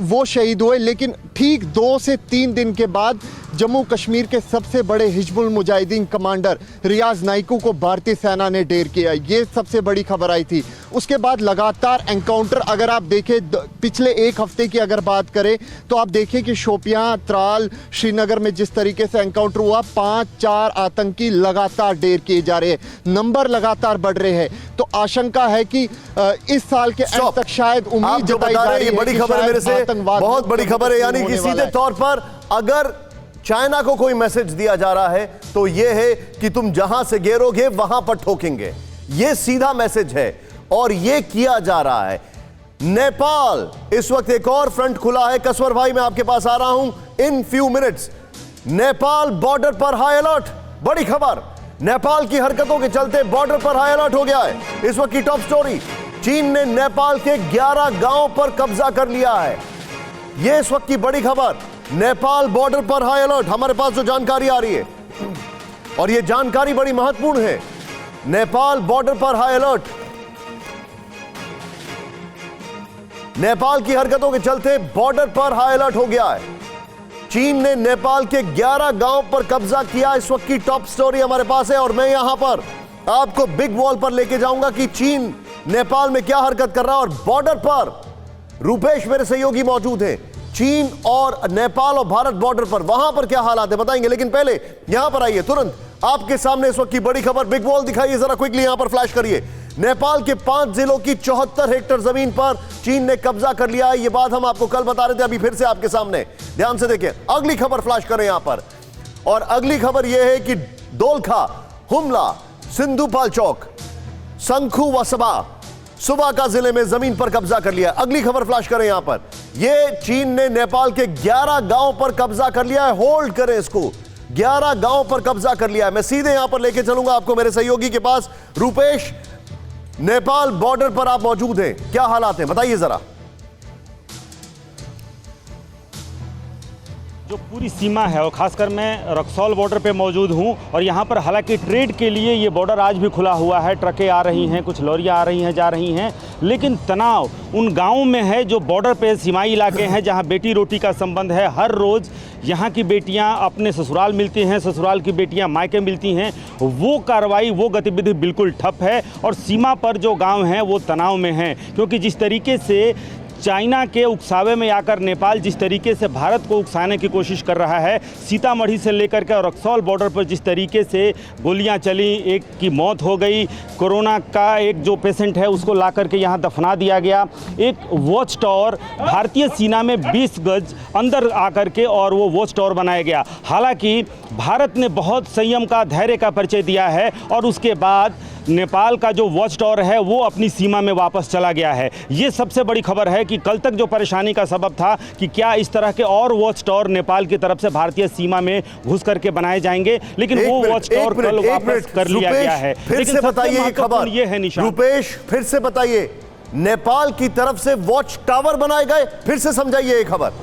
वो शहीद हुए। लेकिन ठीक 2 से 3 दिन के बाद जम्मू कश्मीर के सबसे बड़े हिजबुल मुजाहिदीन कमांडर रियाज नाइकू को भारतीय सेना ने ढेर किया। ये सबसे बड़ी खबर आई थी। उसके बाद लगातार एनकाउंटर, अगर आप देखें पिछले 1 हफ्ते की अगर बात करें तो आप देखें कि शोपियां, त्राल, श्रीनगर में जिस तरीके से एनकाउंटर हुआ, 5-4 आतंकी लगातार ढेर किए जा रहे हैं, नंबर लगातार बढ़ रहे हैं। तो आशंका है कि इस साल के अंत तक शायद उम्मीद जताई जा रही है। बड़ी खबर है मेरे से, बहुत बड़ी खबर है। यानी कि सीधे तौर पर अगर चाइना को कोई मैसेज दिया जा रहा है तो यह है कि तुम जहां से गिरोगे वहां पर ठोकेंगे। यह सीधा मैसेज है और यह किया जा रहा है। नेपाल, इस वक्त एक और फ्रंट खुला है। कसवर भाई, मैं आपके पास आ रहा हूं in few minutes. Nepal border पर हाई अलर्ट, बड़ी खबर। नेपाल की हरकतों के चलते बॉर्डर पर हाई अलर्ट हो गया है। इस वक्त की टॉप स्टोरी, चीन ने नेपाल के 11 गांवों पर कब्जा कर लिया है। यह इस वक्त की बड़ी खबर। नेपाल बॉर्डर पर हाई अलर्ट, हमारे पास जो जानकारी आ रही है, और यह जानकारी बड़ी महत्वपूर्ण है। नेपाल बॉर्डर पर हाई अलर्ट। नेपाल की हरकतों के चलते बॉर्डर पर हाई अलर्ट हो गया है। चीन ने नेपाल के 11 गांव पर कब्जा किया। इस वक्त की टॉप स्टोरी हमारे पास है और मैं यहां पर आपको बिग वॉल पर लेके जाऊंगा कि चीन नेपाल में क्या हरकत कर रहा है। और बॉर्डर पर रूपेश मेरे सहयोगी मौजूद हैं। चीन और नेपाल और भारत बॉर्डर पर वहां पर क्या हालात है बताएंगे, लेकिन पहले यहां पर आइए। तुरंत आपके सामने इस वक्त की बड़ी खबर, बिग वॉल दिखाइए जरा क्विकली, यहां पर फ्लैश करिए। नेपाल के 5 जिलों की 74 हेक्टेयर जमीन पर चीन ने कब्जा कर लिया है। यह बात हम आपको कल बता रहे थे, अभी फिर से आपके सामने। ध्यान से देखिए, अगली खबर फ्लैश करें यहां पर। और अगली खबर यह है कि दोलखा, हुमला, सिंधुपाल चौक, शंखु वसबा, सुबाका जिले में जमीन पर कब्जा कर लिया। अगली खबर फ्लैश करें यहां पर। यह चीन ने नेपाल के 11 गांव पर कब्जा कर लिया है। होल्ड करें इसको, 11 गांव पर कब्जा कर लिया है। मैं सीधे यहां पर लेके चलूंगा आपको मेरे सहयोगी के पास। रूपेश, नेपाल बॉर्डर पर आप मौजूद हैं, क्या हालात हैं बताइए जरा। जो पूरी सीमा है और खासकर मैं रक्सौल बॉर्डर पे मौजूद हूं और यहां पर हालांकि ट्रेड के लिए ये बॉर्डर आज भी खुला हुआ है। ट्रकें आ रही हैं, कुछ लॉरियां आ रही हैं, जा रही हैं, लेकिन तनाव उन गांवों में है जो बॉर्डर पे सीमाई इलाके हैं जहां बेटी रोटी का संबंध है। हर रोज़ यहाँ की बेटियां अपने ससुराल मिलती हैं, ससुराल की बेटियां मायके मिलती हैं। वो कार्रवाई, वो गतिविधि बिल्कुल ठप है और सीमा पर जो गाँव हैं वो तनाव में हैं, क्योंकि जिस तरीके से चाइना के उकसावे में आकर नेपाल जिस तरीके से भारत को उकसाने की कोशिश कर रहा है, सीतामढ़ी से लेकर के रक्सौल बॉर्डर पर जिस तरीके से गोलियां चली, एक की मौत हो गई, कोरोना का एक जो पेशेंट है उसको ला करके यहां दफना दिया गया, एक वॉच टावर भारतीय सीमा में 20 गज अंदर आकर के और वो वॉच टावर बनाया गया। हालांकि भारत ने बहुत संयम का, धैर्य का परिचय दिया है और उसके बाद नेपाल का जो वॉच टावर है वो अपनी सीमा में वापस चला गया है। ये सबसे बड़ी खबर है कि कल तक जो परेशानी का सबब था कि क्या इस तरह के और वॉच टावर नेपाल की तरफ से भारतीय सीमा में घुस करके बनाए जाएंगे, लेकिन वो वॉच टावर कल वापस कर लिया गया है। फिर से बताइए ये खबर, ये है निशान। रूपेश फिर से बताइए, नेपाल की तरफ से वॉच टावर बनाए गए, फिर से समझाइए ये खबर।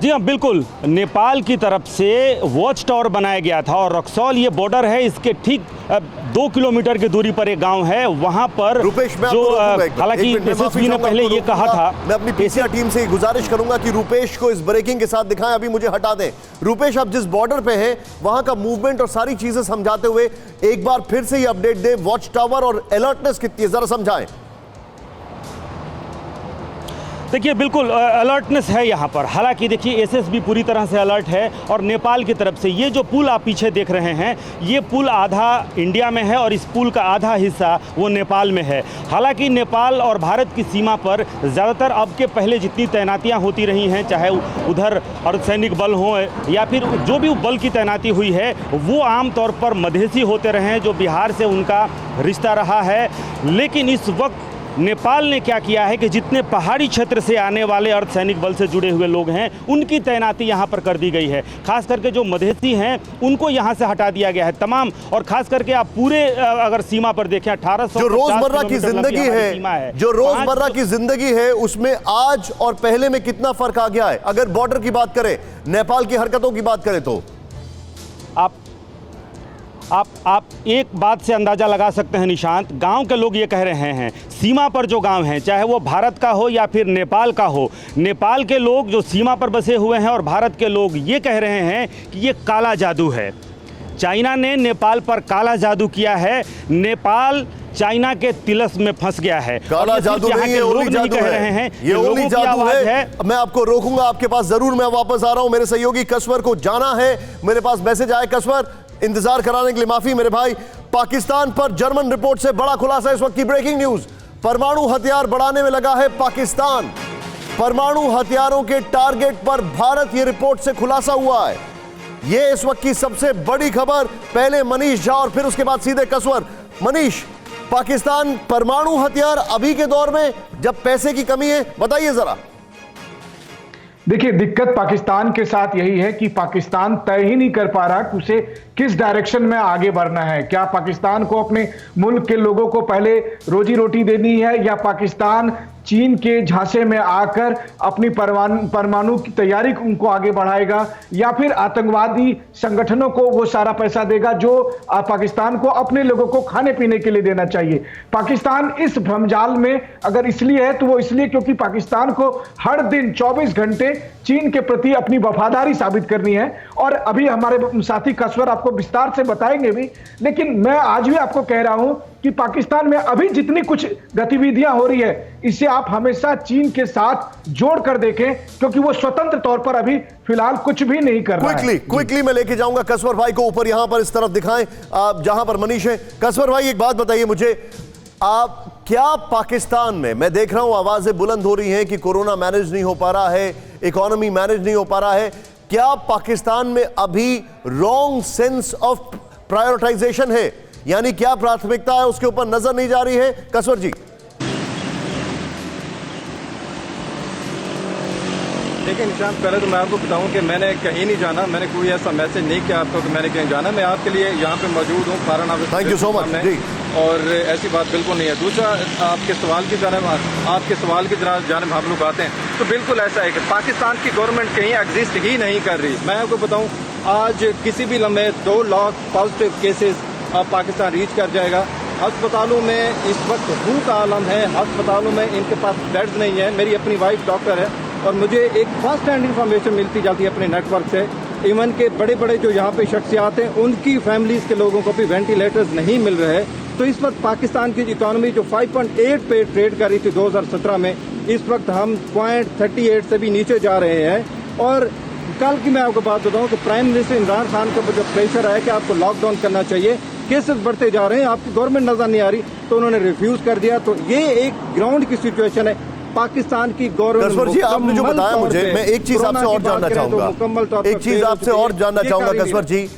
जी हाँ, बिल्कुल, नेपाल की तरफ से वॉच टावर बनाया गया था और रक्सौल ये बॉर्डर है, इसके ठीक 2 किलोमीटर की दूरी पर एक गांव है, वहां पर रूपेश, जो हालांकि एसएसपी ने पहले ये कहा था। मैं अपनी पीसीआर टीम से गुजारिश करूंगा कि रूपेश को इस ब्रेकिंग के साथ दिखाएं, अभी मुझे हटा दें। रूपेश, आप जिस बॉर्डर पे हैं वहां का मूवमेंट और सारी चीजें समझाते हुए एक बार फिर से ये अपडेट दें, वॉच टावर और अलर्टनेस कितनी है, जरा समझाएं। देखिए, बिल्कुल अलर्टनेस है यहाँ पर। हालांकि देखिए, एसएसबी पूरी तरह से अलर्ट है और नेपाल की तरफ से ये जो पुल आप पीछे देख रहे हैं, ये पुल आधा इंडिया में है और इस पुल का आधा हिस्सा वो नेपाल में है। हालांकि नेपाल और भारत की सीमा पर ज़्यादातर अब के पहले जितनी तैनातियाँ होती रही हैं, चाहे उधर अर्धसैनिक बल हों या फिर जो भी बल की तैनाती हुई है, वो आमतौर पर मधेसी होते रहे हैं, जो बिहार से उनका रिश्ता रहा है। लेकिन इस वक्त नेपाल ने क्या किया है कि जितने पहाड़ी क्षेत्र से आने वाले अर्धसैनिक बल से जुड़े हुए लोग हैं, उनकी तैनाती यहाँ पर कर दी गई है। खास करके जो मधेसी हैं उनको यहाँ से हटा दिया गया है तमाम। और खास करके आप पूरे अगर सीमा पर देखें, 1800 जो रोजमर्रा की जिंदगी है, जो रोजमर्रा की जिंदगी है, उसमें आज और पहले में कितना फर्क आ गया है? अगर बॉर्डर की बात करें, नेपाल की हरकतों की बात करें तो आप एक बात से अंदाज़ा लगा सकते हैं निशांत, गांव के लोग ये कह रहे हैं, सीमा पर जो गांव हैं, चाहे वो भारत का हो या फिर नेपाल का हो, नेपाल के लोग जो सीमा पर बसे हुए हैं और भारत के लोग ये कह रहे हैं कि ये काला जादू है। चाइना ने नेपाल पर काला जादू किया है, नेपाल चाइना के तिलस्म में फंस गया है। काला जादू नहीं, ये ओली जादू है, ये ओली जादू है। मैं आपको रोकूंगा, आपके पास जरूर मैं वापस आ रहा हूं। मेरे सहयोगी कसवर को जाना है, मेरे पास मैसेज आया। कसवर, इंतजार कराने के लिए माफी मेरे भाई। पाकिस्तान पर जर्मन रिपोर्ट से बड़ा खुलासा, इस वक्त की ब्रेकिंग न्यूज। परमाणु हथियार बढ़ाने में लगा है पाकिस्तान। परमाणु हथियारों के टारगेट पर भारत, ये रिपोर्ट से खुलासा हुआ है। ये इस वक्त की सबसे बड़ी खबर। पहले मनीष झा और फिर उसके बाद सीधे कसवर। मनीष, पाकिस्तान परमाणु हथियार अभी के दौर में जब पैसे की कमी है, बताइए जरा। देखिए, दिक्कत पाकिस्तान के साथ यही है कि पाकिस्तान तय ही नहीं कर पा रहा कि उसे किस डायरेक्शन में आगे बढ़ना है। क्या पाकिस्तान को अपने मुल्क के लोगों को पहले रोजी रोटी देनी है, या पाकिस्तान चीन के झांसे में आकर अपनी परमाणु की तैयारी उनको आगे बढ़ाएगा, या फिर आतंकवादी संगठनों को वो सारा पैसा देगा जो पाकिस्तान को अपने लोगों को खाने पीने के लिए देना चाहिए। पाकिस्तान इस भ्रमजाल में अगर इसलिए है तो वो इसलिए क्योंकि पाकिस्तान को हर दिन 24 घंटे चीन के प्रति अपनी वफादारी साबित करनी है। और अभी हमारे साथी कसवर आपको विस्तार से बताएंगे भी, लेकिन मैं आज भी आपको कह रहा हूं कि पाकिस्तान में अभी जितनी कुछ गतिविधियां हो रही है, इसे आप हमेशा चीन के साथ जोड़ कर देखें, क्योंकि वो स्वतंत्र तौर पर अभी फिलहाल कुछ भी नहीं कर रहा है। क्विकली मैं लेके जाऊंगा कसवर भाई को ऊपर, यहां पर इस तरफ दिखाएं जहां पर मनीष है। कसवर भाई एक बात बताइए मुझे, आप क्या पाकिस्तान में, मैं देख रहा हूं आवाजें बुलंद हो रही हैं कि कोरोना मैनेज नहीं हो पा रहा है, इकोनॉमी मैनेज नहीं हो पा रहा है, क्या पाकिस्तान में अभी रॉन्ग सेंस ऑफ प्रायोरिटाइजेशन है, यानी क्या प्राथमिकता है उसके ऊपर नजर नहीं जा रही है? कसवर जी। देखिए निशांत, पहले तो मैं आपको बताऊं कि मैंने कहीं नहीं जाना, मैंने कोई ऐसा मैसेज नहीं किया आपको कि मैंने कहीं जाना। मैं आपके लिए यहाँ पे मौजूद हूँ foreign office. Thank you so much जी। और ऐसी बात बिल्कुल नहीं है। दूसरा, आपके सवाल की जानिब हम लोग आते हैं तो बिल्कुल ऐसा है कि पाकिस्तान की गवर्नमेंट कहीं एग्जिस्ट ही नहीं कर रही। मैं आपको बताऊँ, आज किसी भी लम्हे 2 lakh positive cases Pakistan reach कर जाएगा। अस्पतालों में इस वक्त हू का आलम है, अस्पतालों में इनके पास बेड्स नहीं है। मेरी अपनी वाइफ डॉक्टर है और मुझे एक फर्स्ट हैंड इंफॉर्मेशन मिलती जाती है अपने नेटवर्क से, इवन के बड़े बड़े जो यहाँ पे शख्सियात हैं उनकी फैमिलीज के लोगों को भी वेंटिलेटर्स नहीं मिल रहे। तो इस वक्त पाकिस्तान की इकोनॉमी जो 5.8 पे ट्रेड कर रही थी 2017 में, इस वक्त हम 0.38 से भी नीचे जा रहे हैं। और कल की मैं आपको बात बताऊं कि प्राइम मिनिस्टर इमरान खान का जो प्रेशर है कि आपको लॉकडाउन करना चाहिए, केसेस बढ़ते जा रहे हैं, आपकी गवर्नमेंट नजर नहीं आ रही, तो उन्होंने रिफ्यूज कर दिया। तो ये एक ग्राउंड की सिचुएशन है पाकिस्तान की गवर्नमेंट। कसवर जी, आपने जो बताया मुझे, मैं एक चीज आपसे और जानना चाहूंगा, एक चीज आपसे और जानना चाहूंगा कसवर जी,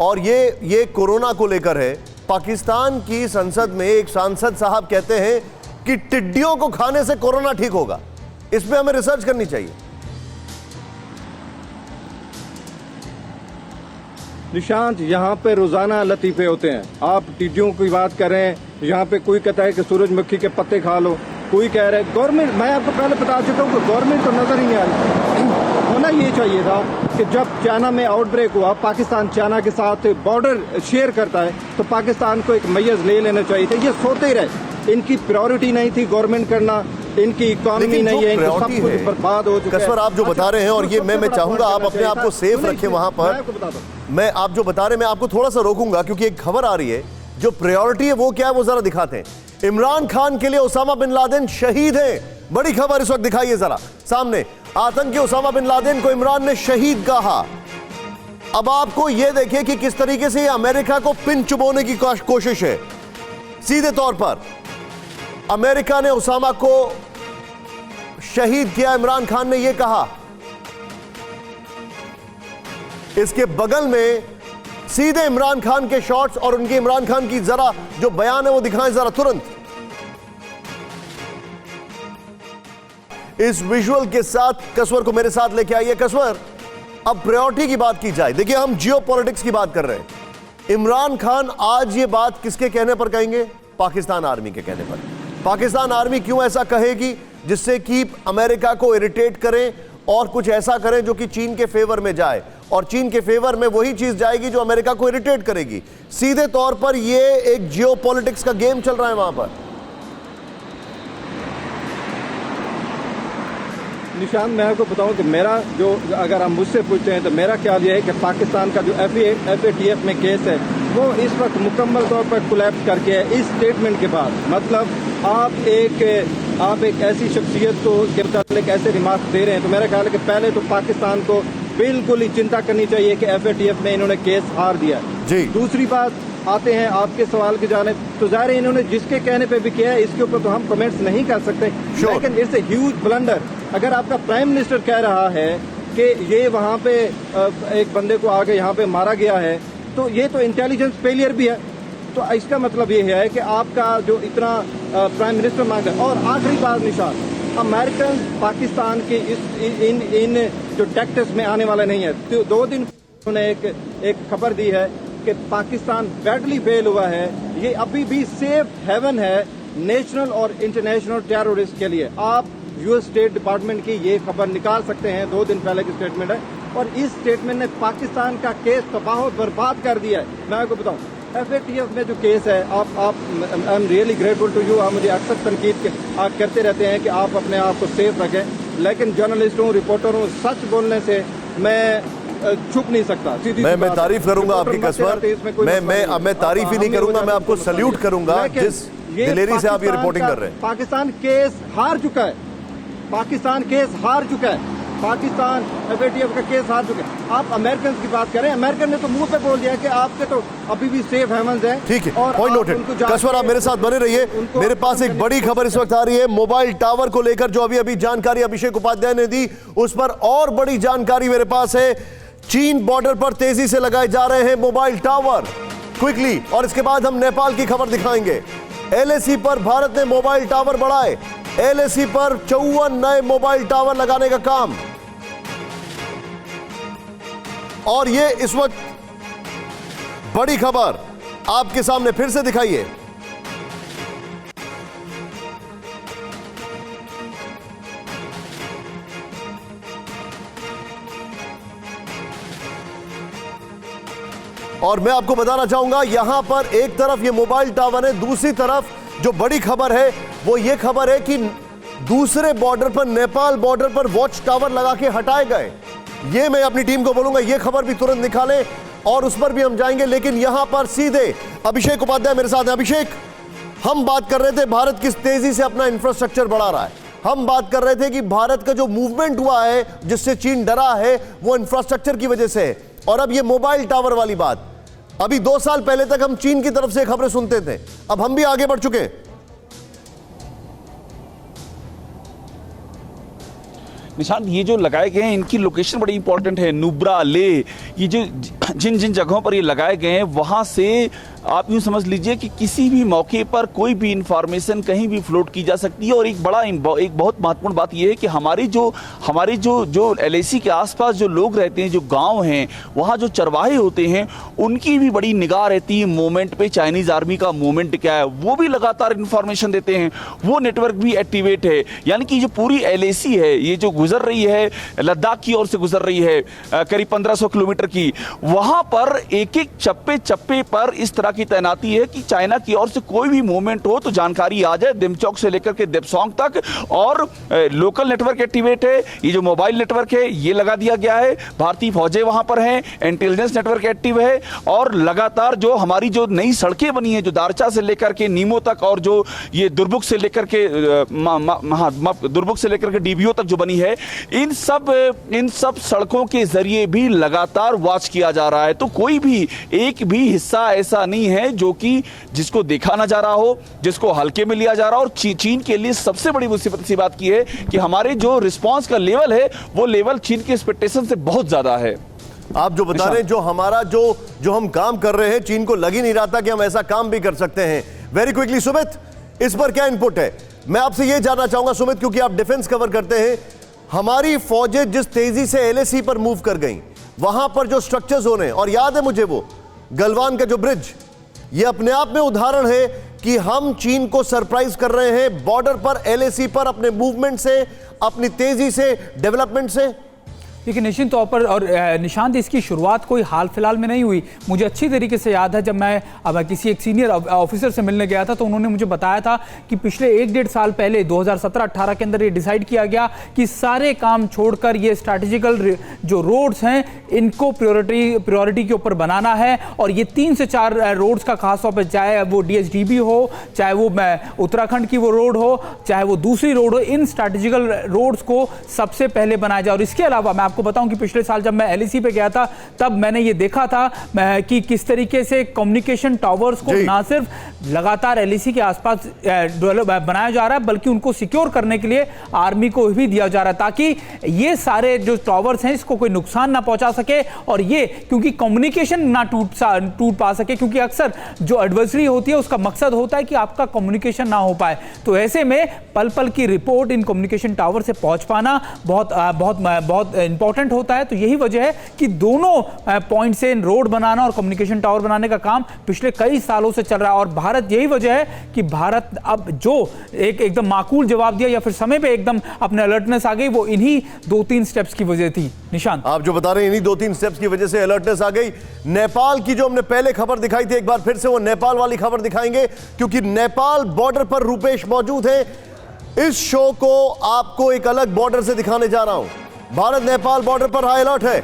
और ये कोरोना को लेकर है। पाकिस्तान की संसद में एक सांसद साहब कहते हैं कि टिड्डियों को खाने से कोरोना ठीक होगा, इस पे हमें रिसर्च करनी चाहिए। निशांत, यहाँ पे रोजाना लतीफे होते हैं। आप टिड्डियों की बात कर रहे हैं, यहाँ पे कोई कहता है कि सूरजमुखी के पत्ते खा लो, कोई कह रहा है गवर्नमेंट। मैं आपको पहले बता चुका हूँ कि गवर्नमेंट तो नजर ही नहीं आ रही। होना ये चाहिए था कि जब चाइना में आउटब्रेक हुआ, पाकिस्तान चाइना के साथ बॉर्डर शेयर करता है, तो पाकिस्तान को एक मैयज ले लेना चाहिए था। ये सोते ही रहे, इनकी प्रायोरिटी नहीं थी गवर्नमेंट करना, इनकी इकोनॉमी नहीं है, इनको सब कुछ बर्बाद हो चुका है। कसवर, आप जो बता रहे हैं, और ये मैं चाहूंगा आप अपने आप को सेफ रखें वहां पर। मैं आप जो बता रहे हैं, मैं आपको थोड़ा सा रोकूंगा क्योंकि एक खबर आ रही है, जो प्रायोरिटी है वो क्या है वो जरा दिखाते हैं। इमरान खान के लिए उसामा बिन लादेन शहीद हैं, बड़ी खबर इस वक्त दिखाइए जरा सामने। आतंकी उसामा बिन लादेन को इमरान ने शहीद कहा। अब आपको यह देखिए कि किस तरीके से अमेरिका को पिन चुबोने की कोशिश है। सीधे तौर पर अमेरिका ने उसामा को शहीद किया, इमरान खान ने यह कहा। इसके बगल में सीधे इमरान खान के शॉट्स और उनके इमरान खान की जरा जो बयान है वो दिखाएं जरा तुरंत। इस विजुअल के साथ कसवर को मेरे साथ लेके आइए। कसवर, अब प्रायोरिटी की बात की जाए, देखिए हम जियोपॉलिटिक्स की बात कर रहे हैं। इमरान खान आज ये बात किसके कहने पर कहेंगे? पाकिस्तान आर्मी के कहने पर। पाकिस्तान आर्मी क्यों ऐसा कहेगी? जिससे कि अमेरिका को इरिटेट करें और कुछ ऐसा करें जो कि चीन के फेवर में जाए, और चीन के फेवर में वही चीज जाएगी जो अमेरिका को इरिटेट करेगी। सीधे तौर पर यह एक जियोपॉलिटिक्स का गेम चल रहा है वहां पर। निशांत, मैं आपको बताऊं कि मेरा जो, अगर आप मुझसे पूछते हैं तो मेरा ख्याल ये है कि पाकिस्तान का जो FATF में केस है वो इस वक्त मुकम्मल तौर पर कोलैप्स करके है इस स्टेटमेंट के बाद। मतलब आप एक ऐसी शख्सियत को के मुताबिक ऐसे रिमार्क दे रहे हैं, तो मेरा ख्याल है कि पहले तो पाकिस्तान को बिल्कुल ही चिंता करनी चाहिए कि FATF में इन्होंने केस हार दिया जी। दूसरी बात, आते हैं आपके सवाल की जानिब, तो जाहिर है इन्होंने जिसके कहने पे भी किया है इसके ऊपर तो हम कमेंट्स नहीं कर सकते, लेकिन इट्स ए ह्यूज ब्लंडर। अगर आपका प्राइम मिनिस्टर कह रहा है कि ये वहाँ पे एक बंदे को आगे यहाँ पे मारा गया है, तो ये तो इंटेलिजेंस फेलियर भी है। तो इसका मतलब ये है कि आपका जो इतना प्राइम मिनिस्टर मांग है। और आखिरी बात निशान, अमेरिकन पाकिस्तान के इन जो टैक्टिक्स में आने वाला नहीं है। तो 2 दिन उन्होंने एक खबर दी है कि पाकिस्तान बैडली फेल हुआ है, ये अभी भी सेफ हेवन है नेशनल और इंटरनेशनल टेररिस्ट के लिए। आप यूएस स्टेट डिपार्टमेंट की ये खबर निकाल सकते हैं, 2 दिन पहले की स्टेटमेंट है, और इस स्टेटमेंट ने पाकिस्तान का केस तबाह बर्बाद कर दिया है। मैं आपको बताऊं, FATF में जो केस है, आप I am really grateful to you. आप मुझे अक्सर तनकीद आप करते रहते हैं कि आप अपने आप को सेफ रखें, लेकिन जर्नलिस्टों, रिपोर्टरों, सच बोलने से मैं छुप नहीं सकता। मैं तारीफ करूंगा आपकी कसवर, मैं तारीफ ही नहीं करूंगा, मैं आपको सल्यूट करूंगा जिस दिलेरी से आप ये रिपोर्टिंग कर रहे हैं। पाकिस्तान केस हार चुका है, पाकिस्तान केस हार चुका है, पाकिस्तान FATF का केस हार चुका है। आप अमेरिकन की बात करें, अमेरिकन ने तो मुंह पे बोल दिया कि आपके तो अभी भी सेफ हेवंस हैं। ठीक है, पॉइंट नोटेड। कसवर, आप मेरे साथ बने रहिए, मेरे पास एक बड़ी खबर इस वक्त आ रही है मोबाइल टावर को लेकर, जो अभी जानकारी अभिषेक उपाध्याय ने दी, उस पर और बड़ी जानकारी मेरे पास है। चीन बॉर्डर पर तेजी से लगाए जा रहे हैं मोबाइल टावर क्विकली, और इसके बाद हम नेपाल की खबर दिखाएंगे। LAC पर भारत ने मोबाइल टावर बढ़ाए, LAC पर 54 नए मोबाइल टावर लगाने का काम, और ये इस वक्त बड़ी खबर आपके सामने फिर से दिखाइए। और मैं आपको बताना चाहूंगा, यहां पर एक तरफ ये मोबाइल टावर है, दूसरी तरफ जो बड़ी खबर है वो ये खबर है कि दूसरे बॉर्डर पर, नेपाल बॉर्डर पर वॉच टावर लगा के हटाए गए। ये मैं अपनी टीम को बोलूंगा ये खबर भी तुरंत निकालें और उस पर भी हम जाएंगे, लेकिन यहां पर सीधे अभिषेक उपाध्याय मेरे साथ हैं। अभिषेक, हम बात कर रहे थे भारत किस तेजी से अपना इंफ्रास्ट्रक्चर बढ़ा रहा है, हम बात कर रहे थे कि भारत का जो मूवमेंट हुआ है जिससे चीन डरा है वो इंफ्रास्ट्रक्चर की वजह से है, और अब ये मोबाइल टावर वाली बात। अभी 2 साल पहले तक हम चीन की तरफ से खबरें सुनते थे, अब हम भी आगे बढ़ चुके हैं। निशांत, ये जो लगाए गए हैं इनकी लोकेशन बड़ी इंपॉर्टेंट है। नुब्रा, ले, ये जो जिन जगहों पर ये लगाए गए हैं वहां से आप यूं समझ लीजिए कि किसी भी मौके पर कोई भी इंफॉर्मेशन कहीं भी फ्लोट की जा सकती है। और एक बहुत महत्वपूर्ण बात यह है कि हमारे जो LAC के आसपास जो लोग रहते हैं, जो गांव हैं, वहां जो चरवाहे होते हैं, उनकी भी बड़ी निगाह रहती है मूवमेंट पे। चाइनीज आर्मी का मूवमेंट क्या है वो भी लगातार इंफॉर्मेशन देते हैं, वो नेटवर्क भी एक्टिवेट है। यानी कि जो पूरी LAC है, ये जो गुजर रही है लद्दाख की ओर से गुजर रही है करीब 1500 किलोमीटर की, वहां पर एक एक चप्पे पर इस तरह की तैनाती है कि चाइना की ओर से कोई भी मूवमेंट हो तो जानकारी आ जाए, दिमचौक से लेकर के देपसोंग तक। और लोकल नेटवर्क एक्टिवेट है, ये जो मोबाइल नेटवर्क है ये लगा दिया गया है, भारतीय फौजें वहां पर हैं, इंटेलिजेंस नेटवर्क एक्टिव है, और लगातार जो हमारी जो नई सड़कें बनी है, जो दारचा से लेकर के नीमो तक, और जो ये दुर्बुक से लेकर के दुर्बुक से लेकर के DBO तक जो बनी है, इन सब सड़कों के जरिए भी लगातार वॉच किया जा रहा है। तो कोई भी एक भी हिस्सा ऐसा नहीं है जो कि जिसको देखा ना जा रहा हो, जिसको हल्के में लिया जा रहा हो। और चीन के लिए सबसे बड़ी मुसीबत सी बात की है कि हमारे जो रिस्पांस का लेवल है वो लेवल चीन के एक्सपेक्टेशन से बहुत ज्यादा है। आप जो बता रहे हैं, जो हमारा जो हम काम कर रहे हैं, चीन को लग ही नहीं रहा था कि हम ऐसा काम भी कर सकते हैं। वेरी क्विकली सुमित, इस पर क्या इनपुट है? मैं आपसे यह जानना चाहूंगा सुमित, क्योंकि आप डिफेंस कवर करते हैं, हमारी फौजें जिस तेजी से LAC पर मूव कर गई, वहां पर जो स्ट्रक्चर्स होने, और याद है मुझे वो गलवान का जो ब्रिज, ये अपने आप में उदाहरण है कि हम चीन को सरप्राइज कर रहे हैं बॉर्डर पर, LAC पर, अपने मूवमेंट से, अपनी तेजी से, डेवलपमेंट से। देखिए, निश्चित तौर पर, और निशांत, इसकी शुरुआत कोई हाल फिलहाल में नहीं हुई। मुझे अच्छी तरीके से याद है जब मैं अब किसी एक सीनियर ऑफिसर से मिलने गया था तो उन्होंने मुझे बताया था कि पिछले 1-1.5 साल पहले 2017-18 के अंदर ये डिसाइड किया गया कि सारे काम छोड़कर ये स्ट्रैटेजिकल जो रोड्स हैं इनको प्रायोरिटी के ऊपर बनाना है। और ये 3 से 4 रोड्स का खास तौर पर, चाहे वो DHDB हो, चाहे वो उत्तराखंड की वो रोड हो, चाहे वो दूसरी रोड हो, इन स्ट्रैटेजिकल रोड्स को सबसे पहले बनाया जाए। और इसके अलावा मैं आपको बताऊं कि पिछले साल जब मैं LAC पे गया था तब मैंने ये देखा था कि किस तरीके से कम्युनिकेशन टावर्स को ना सिर्फ लगातार LAC के आसपास बनाया जा रहा है, बल्कि उनको सिक्योर करने के लिए आर्मी को भी दिया जा रहा है, ताकि ये सारे जो टावर्स हैं इसको कोई नुकसान ना पहुंचा सके। और ये क्योंकि कम्युनिकेशन ना टूट पा सके, क्योंकि अक्सर जो एडवर्सरी होती है उसका मकसद होता है कि आपका कम्युनिकेशन ना हो पाए। तो ऐसे में पल पल की रिपोर्ट इन कम्युनिकेशन टावर से पहुंच पाना बहुत इंपॉर्टेंट इंपॉर्टेंट होता है। तो यही वजह है कि दोनों पॉइंट से रोड बनाना और कम्युनिकेशन टावर बनाने का काम पिछले कई सालों से चल रहा है। और भारत, यही वजह है कि भारत अब जो एकदम माकूल जवाब दिया या फिर समय पे एकदम अपने अलर्टनेस आ गई, वो इन्हीं 2-3 स्टेप्स की वजह थी। निशांत, आप जो बता रहे हैं इन्हीं 2-3 स्टेप्स की वजह से अलर्टनेस आ गई। नेपाल की जो हमने पहले खबर दिखाई थी, एक बार फिर से वो नेपाल वाली खबर दिखाएंगे, क्योंकि नेपाल बॉर्डर पर रूपेश मौजूद है। इस शो को आपको एक अलग बॉर्डर से दिखाने जा रहा हूं। भारत नेपाल बॉर्डर पर हाई अलर्ट है।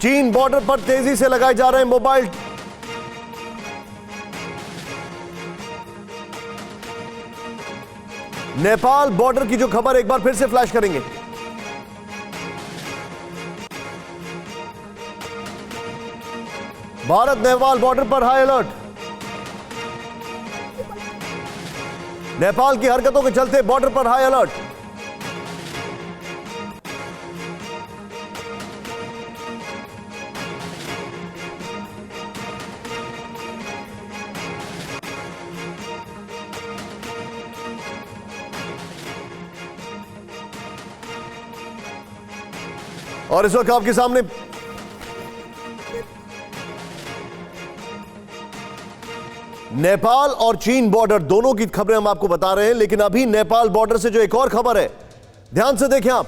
चीन बॉर्डर पर तेजी से लगाए जा रहे हैं मोबाइल। नेपाल बॉर्डर की जो खबर एक बार फिर से फ्लैश करेंगे। भारत नेपाल बॉर्डर पर हाई अलर्ट। नेपाल की हरकतों के चलते बॉर्डर पर हाई अलर्ट। और इस वक्त आपके सामने नेपाल और चीन बॉर्डर दोनों की खबरें हम आपको बता रहे हैं। लेकिन अभी नेपाल बॉर्डर से जो एक और खबर है, ध्यान से देखें आप,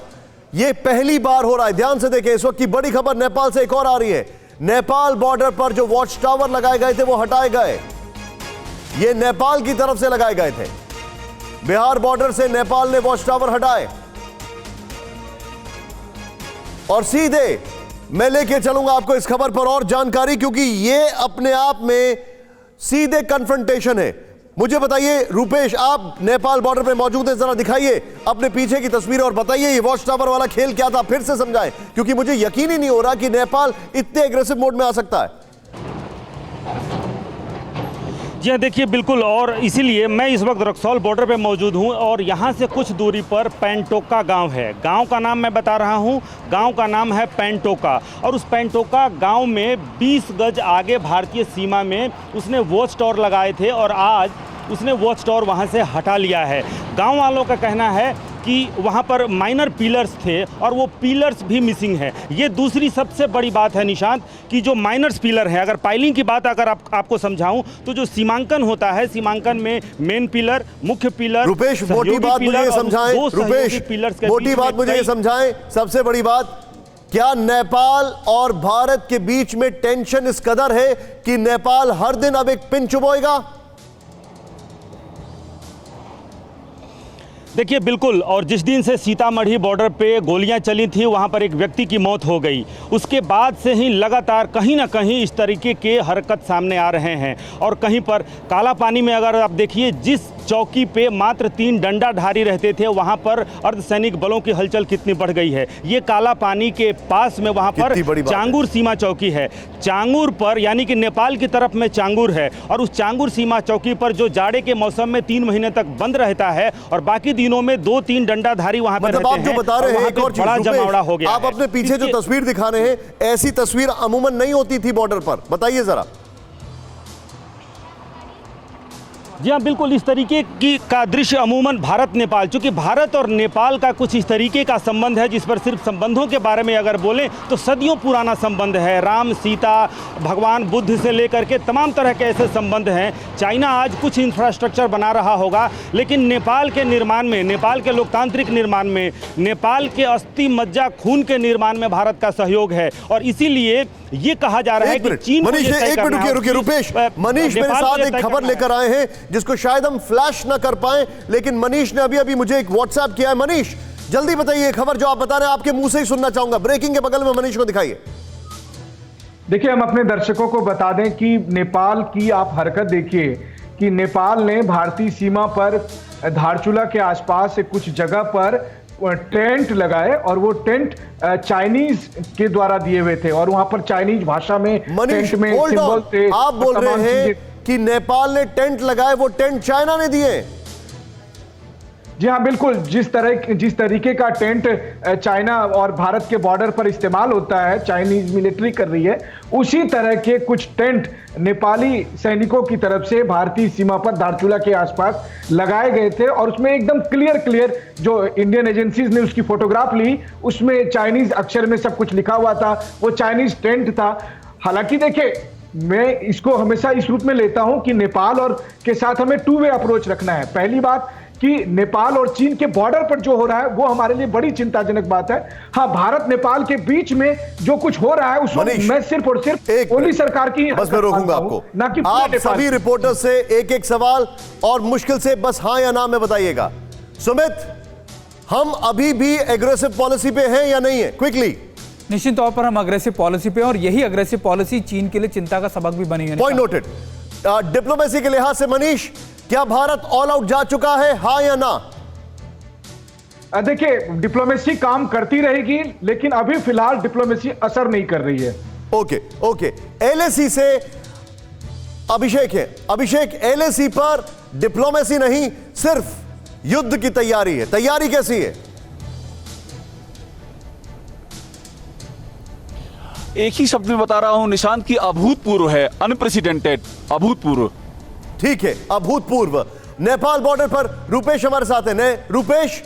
यह पहली बार हो रहा है। ध्यान से देखें, इस वक्त की बड़ी खबर नेपाल से एक और आ रही है। नेपाल बॉर्डर पर जो वॉच टावर लगाए गए थे वो हटाए गए। ये नेपाल की तरफ से लगाए गए थे। बिहार बॉर्डर से नेपाल ने वॉच टावर हटाए और सीधे मैं लेके चलूंगा आपको इस खबर पर और जानकारी, क्योंकि यह अपने आप में सीधे कन्फ्रंटेशन है। मुझे बताइए रूपेश, आप नेपाल बॉर्डर पे मौजूद हैं, जरा दिखाइए अपने पीछे की तस्वीर और बताइए ये वॉच टावर वाला खेल क्या था, फिर से समझाएं, क्योंकि मुझे यकीन ही नहीं हो रहा कि नेपाल इतने एग्रेसिव मोड में आ सकता है। जी हाँ, देखिए बिल्कुल, और इसीलिए मैं इस वक्त रक्सौल बॉर्डर पे मौजूद हूँ और यहाँ से कुछ दूरी पर पैंटोका गांव है। गांव का नाम मैं बता रहा हूँ, गांव का नाम है पैंटोका। और उस पैंटोका गांव में 20 गज आगे भारतीय सीमा में उसने वॉच टावर लगाए थे और आज उसने वॉच टावर वहाँ से हटा लिया है। गाँव वालों का कहना है कि वहाँ पर माइनर पिलर्स थे और वो पिलर्स भी मिसिंग है। ये दूसरी सबसे बड़ी बात है निशांत, कि जो माइनर्स पिलर है, अगर पाइलिंग की बात अगर आपको समझाऊं तो जो सीमांकन होता है, सीमांकन में मेन पिलर, मुख्य पिलर, रुपेश मोटी बात मुझे ये समझाएं, रुपेश मोटी बात मुझे ये समझाएं, सबसे बड़ी बात, क्या नेपाल और भारत के बीच में टेंशन इस कदर है कि नेपाल हर दिन अब एक पिन चुभोएगा? देखिए बिल्कुल, और जिस दिन से सीतामढ़ी बॉर्डर पे गोलियां चली थी वहां पर एक व्यक्ति की मौत हो गई, उसके बाद से ही लगातार कहीं ना कहीं इस तरीके के हरकत सामने आ रहे हैं। और कहीं पर काला पानी में अगर आप देखिए, जिस चौकी पे मात्र 3 डंडाधारी रहते थे वहां पर अर्धसैनिक बलों की हलचल कितनी बढ़ गई है। ये काला पानी के पास में वहां पर चांगुर सीमा चौकी है। चांगुर पर, यानी कि नेपाल की तरफ में चांगुर है, और उस चांगुर सीमा चौकी पर जो जाड़े के मौसम में 3 महीने तक बंद रहता है और बाकी दिनों में 2-3 डंडाधारी वहां पर रहते हैं। आप जो बता रहे हैं एक और बड़ा जमावड़ा हो गया। आप अपने पीछे जो तस्वीर दिखा रहे हैं, ऐसी तस्वीर अमूमन नहीं होती थी बॉर्डर पर, बताइए जरा। जी हाँ बिल्कुल, इस तरीके का दृश्य अमूमन भारत नेपाल, चूंकि भारत और नेपाल का कुछ इस तरीके का संबंध है जिस पर सिर्फ संबंधों के बारे में अगर बोलें तो सदियों पुराना संबंध है। राम सीता, भगवान बुद्ध से लेकर के तमाम तरह के ऐसे संबंध हैं। चाइना आज कुछ इंफ्रास्ट्रक्चर बना रहा होगा, लेकिन नेपाल के निर्माण में, नेपाल के लोकतांत्रिक निर्माण में, नेपाल के अस्थि मज्जा खून के निर्माण में भारत का सहयोग है। और इसीलिए ये कहा जा रहा है कि चीन, मनीष एक मिनट रुकिए रुपेश, मनीष मेरे साथ एक खबर लेकर आए हैं जिसको शायद हम फ्लैश ना कर पाए, लेकिन मनीष ने अभी मुझे एक व्हाट्सएप किया है। मनीष जल्दी बताइए, खबर जो आप बता रहे हैं आपके मुंह से ही सुनना चाहूंगा। ब्रेकिंग के बगल में मनीष को दिखाइए। देखिए, हम अपने दर्शकों को बता दें कि नेपाल की आप हरकत देखिए कि नेपाल ने भारतीय सीमा पर धारचूला के आसपास से कुछ जगह पर टेंट लगाए और वो टेंट चाइनीज के द्वारा दिए हुए थे और वहां पर चाइनीज भाषा में टेंट में सिंबल थे। आप बोल रहे हैं कि नेपाल ने टेंट लगाए, वो टेंट चाइना ने दिए? जी हाँ, बिल्कुल। जिस तरीके का टेंट चाइना और भारत के बॉर्डर पर इस्तेमाल होता है, चाइनीज मिलिट्री कर रही है, उसी तरह के कुछ टेंट नेपाली सैनिकों की तरफ से भारतीय सीमा पर धारचूला के आसपास लगाए गए थे और उसमें एकदम क्लियर जो इंडियन एजेंसीज ने उसकी फोटोग्राफ ली, उसमें चाइनीज अक्षर में सब कुछ लिखा हुआ था, वो चाइनीज टेंट था। हालांकि देखिए, मैं इसको हमेशा इस रूप में लेता हूं कि नेपाल और के साथ हमें टू वे अप्रोच रखना है। पहली बात कि नेपाल और चीन के बॉर्डर पर जो हो रहा है वो हमारे लिए बड़ी चिंताजनक बात है। हाँ, भारत नेपाल के बीच में जो कुछ हो रहा है उसमें मैं सिर्फ और सिर्फ ओली सरकार की बस मैं रोकूंगा आपको, ना कि आप सभी रिपोर्टर से एक एक सवाल और मुश्किल से बस हाँ या ना में बताइएगा। सुमित, हम अभी भी एग्रेसिव पॉलिसी पे हैं या नहीं है? क्विकली। निश्चित तौर पर हम अग्रेसिव पॉलिसी पे हैं और यही अग्रेसिव पॉलिसी चीन के लिए चिंता का सबक भी बनी है। Point noted. डिप्लोमेसी के लिहाज से मनीष, क्या भारत ऑल आउट जा चुका है, हाँ या ना? देखिए, डिप्लोमेसी काम करती रहेगी, लेकिन अभी फिलहाल डिप्लोमेसी असर नहीं कर रही है। ओके। एलएसी से अभिषेक है। अभिषेक, एलएसी पर डिप्लोमेसी नहीं, सिर्फ युद्ध की तैयारी है। तैयारी कैसी है? एक ही शब्द में बता रहा हूं निशांत की अभूतपूर्व है, अनप्रेसिडेंटेड, अभूतपूर्व। ठीक है, अभूतपूर्व। नेपाल बॉर्डर पर रूपेश हमारे साथ है। रूपेश,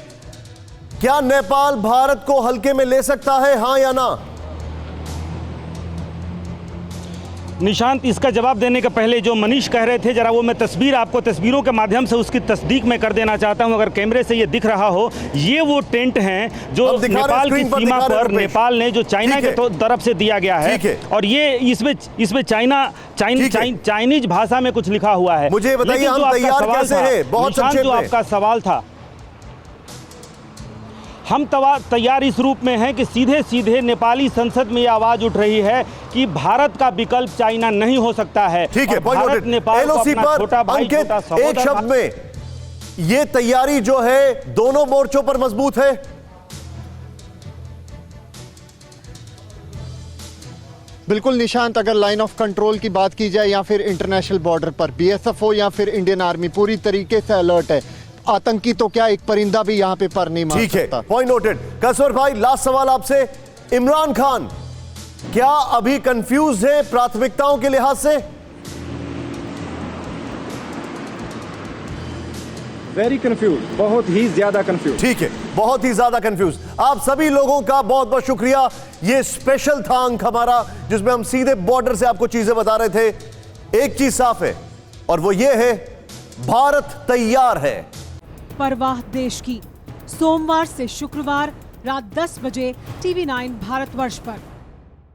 क्या नेपाल भारत को हल्के में ले सकता है, हाँ या ना? निशांत, इसका जवाब देने के पहले जो मनीष कह रहे थे, जरा वो मैं तस्वीरों के माध्यम से उसकी तस्दीक में कर देना चाहता हूं। अगर कैमरे से ये दिख रहा हो, ये वो टेंट हैं जो नेपाल की सीमा पर नेपाल ने जो चाइना के तरफ से दिया गया है, और ये इसमें चाइनीज भाषा में कुछ लिखा हुआ है। मुझे बताइए, हम तैयार कैसे हैं? बहुत निशांत, जो आपका सवाल था, हम तैयार इस रूप में हैं कि सीधे नेपाली संसद में ये आवाज उठ रही है कि भारत का विकल्प चाइना नहीं हो सकता है। ठीक है, भारत नेपाल को अपना छोटा भाई, छोटा सहोदर, एक शब्द में, ये तैयारी जो है दोनों मोर्चों पर मजबूत है। बिल्कुल निशांत, अगर लाइन ऑफ कंट्रोल की बात की जाए या फिर इंटरनेशनल बॉर्डर पर बीएसएफ हो या फिर इंडियन आर्मी पूरी तरीके से अलर्ट है। आतंकी तो क्या, एक परिंदा भी यहां पे पर नहीं मार सकता। ठीक है, पॉइंट नोटेड। कसवर भाई, लास्ट सवाल आपसे। इमरान खान क्या अभी कंफ्यूज है प्राथमिकताओं के लिहाज से? वेरी कंफ्यूज, बहुत ही ज्यादा कंफ्यूज। ठीक है, बहुत ही ज्यादा कंफ्यूज। आप सभी लोगों का बहुत बहुत शुक्रिया। ये स्पेशल था अंक हमारा, जिसमें हम सीधे बॉर्डर से आपको चीजें बता रहे थे। एक चीज साफ है और वो ये है, भारत तैयार है। परवाह देश की, सोमवार से शुक्रवार रात 10 बजे TV9 भारतवर्ष पर।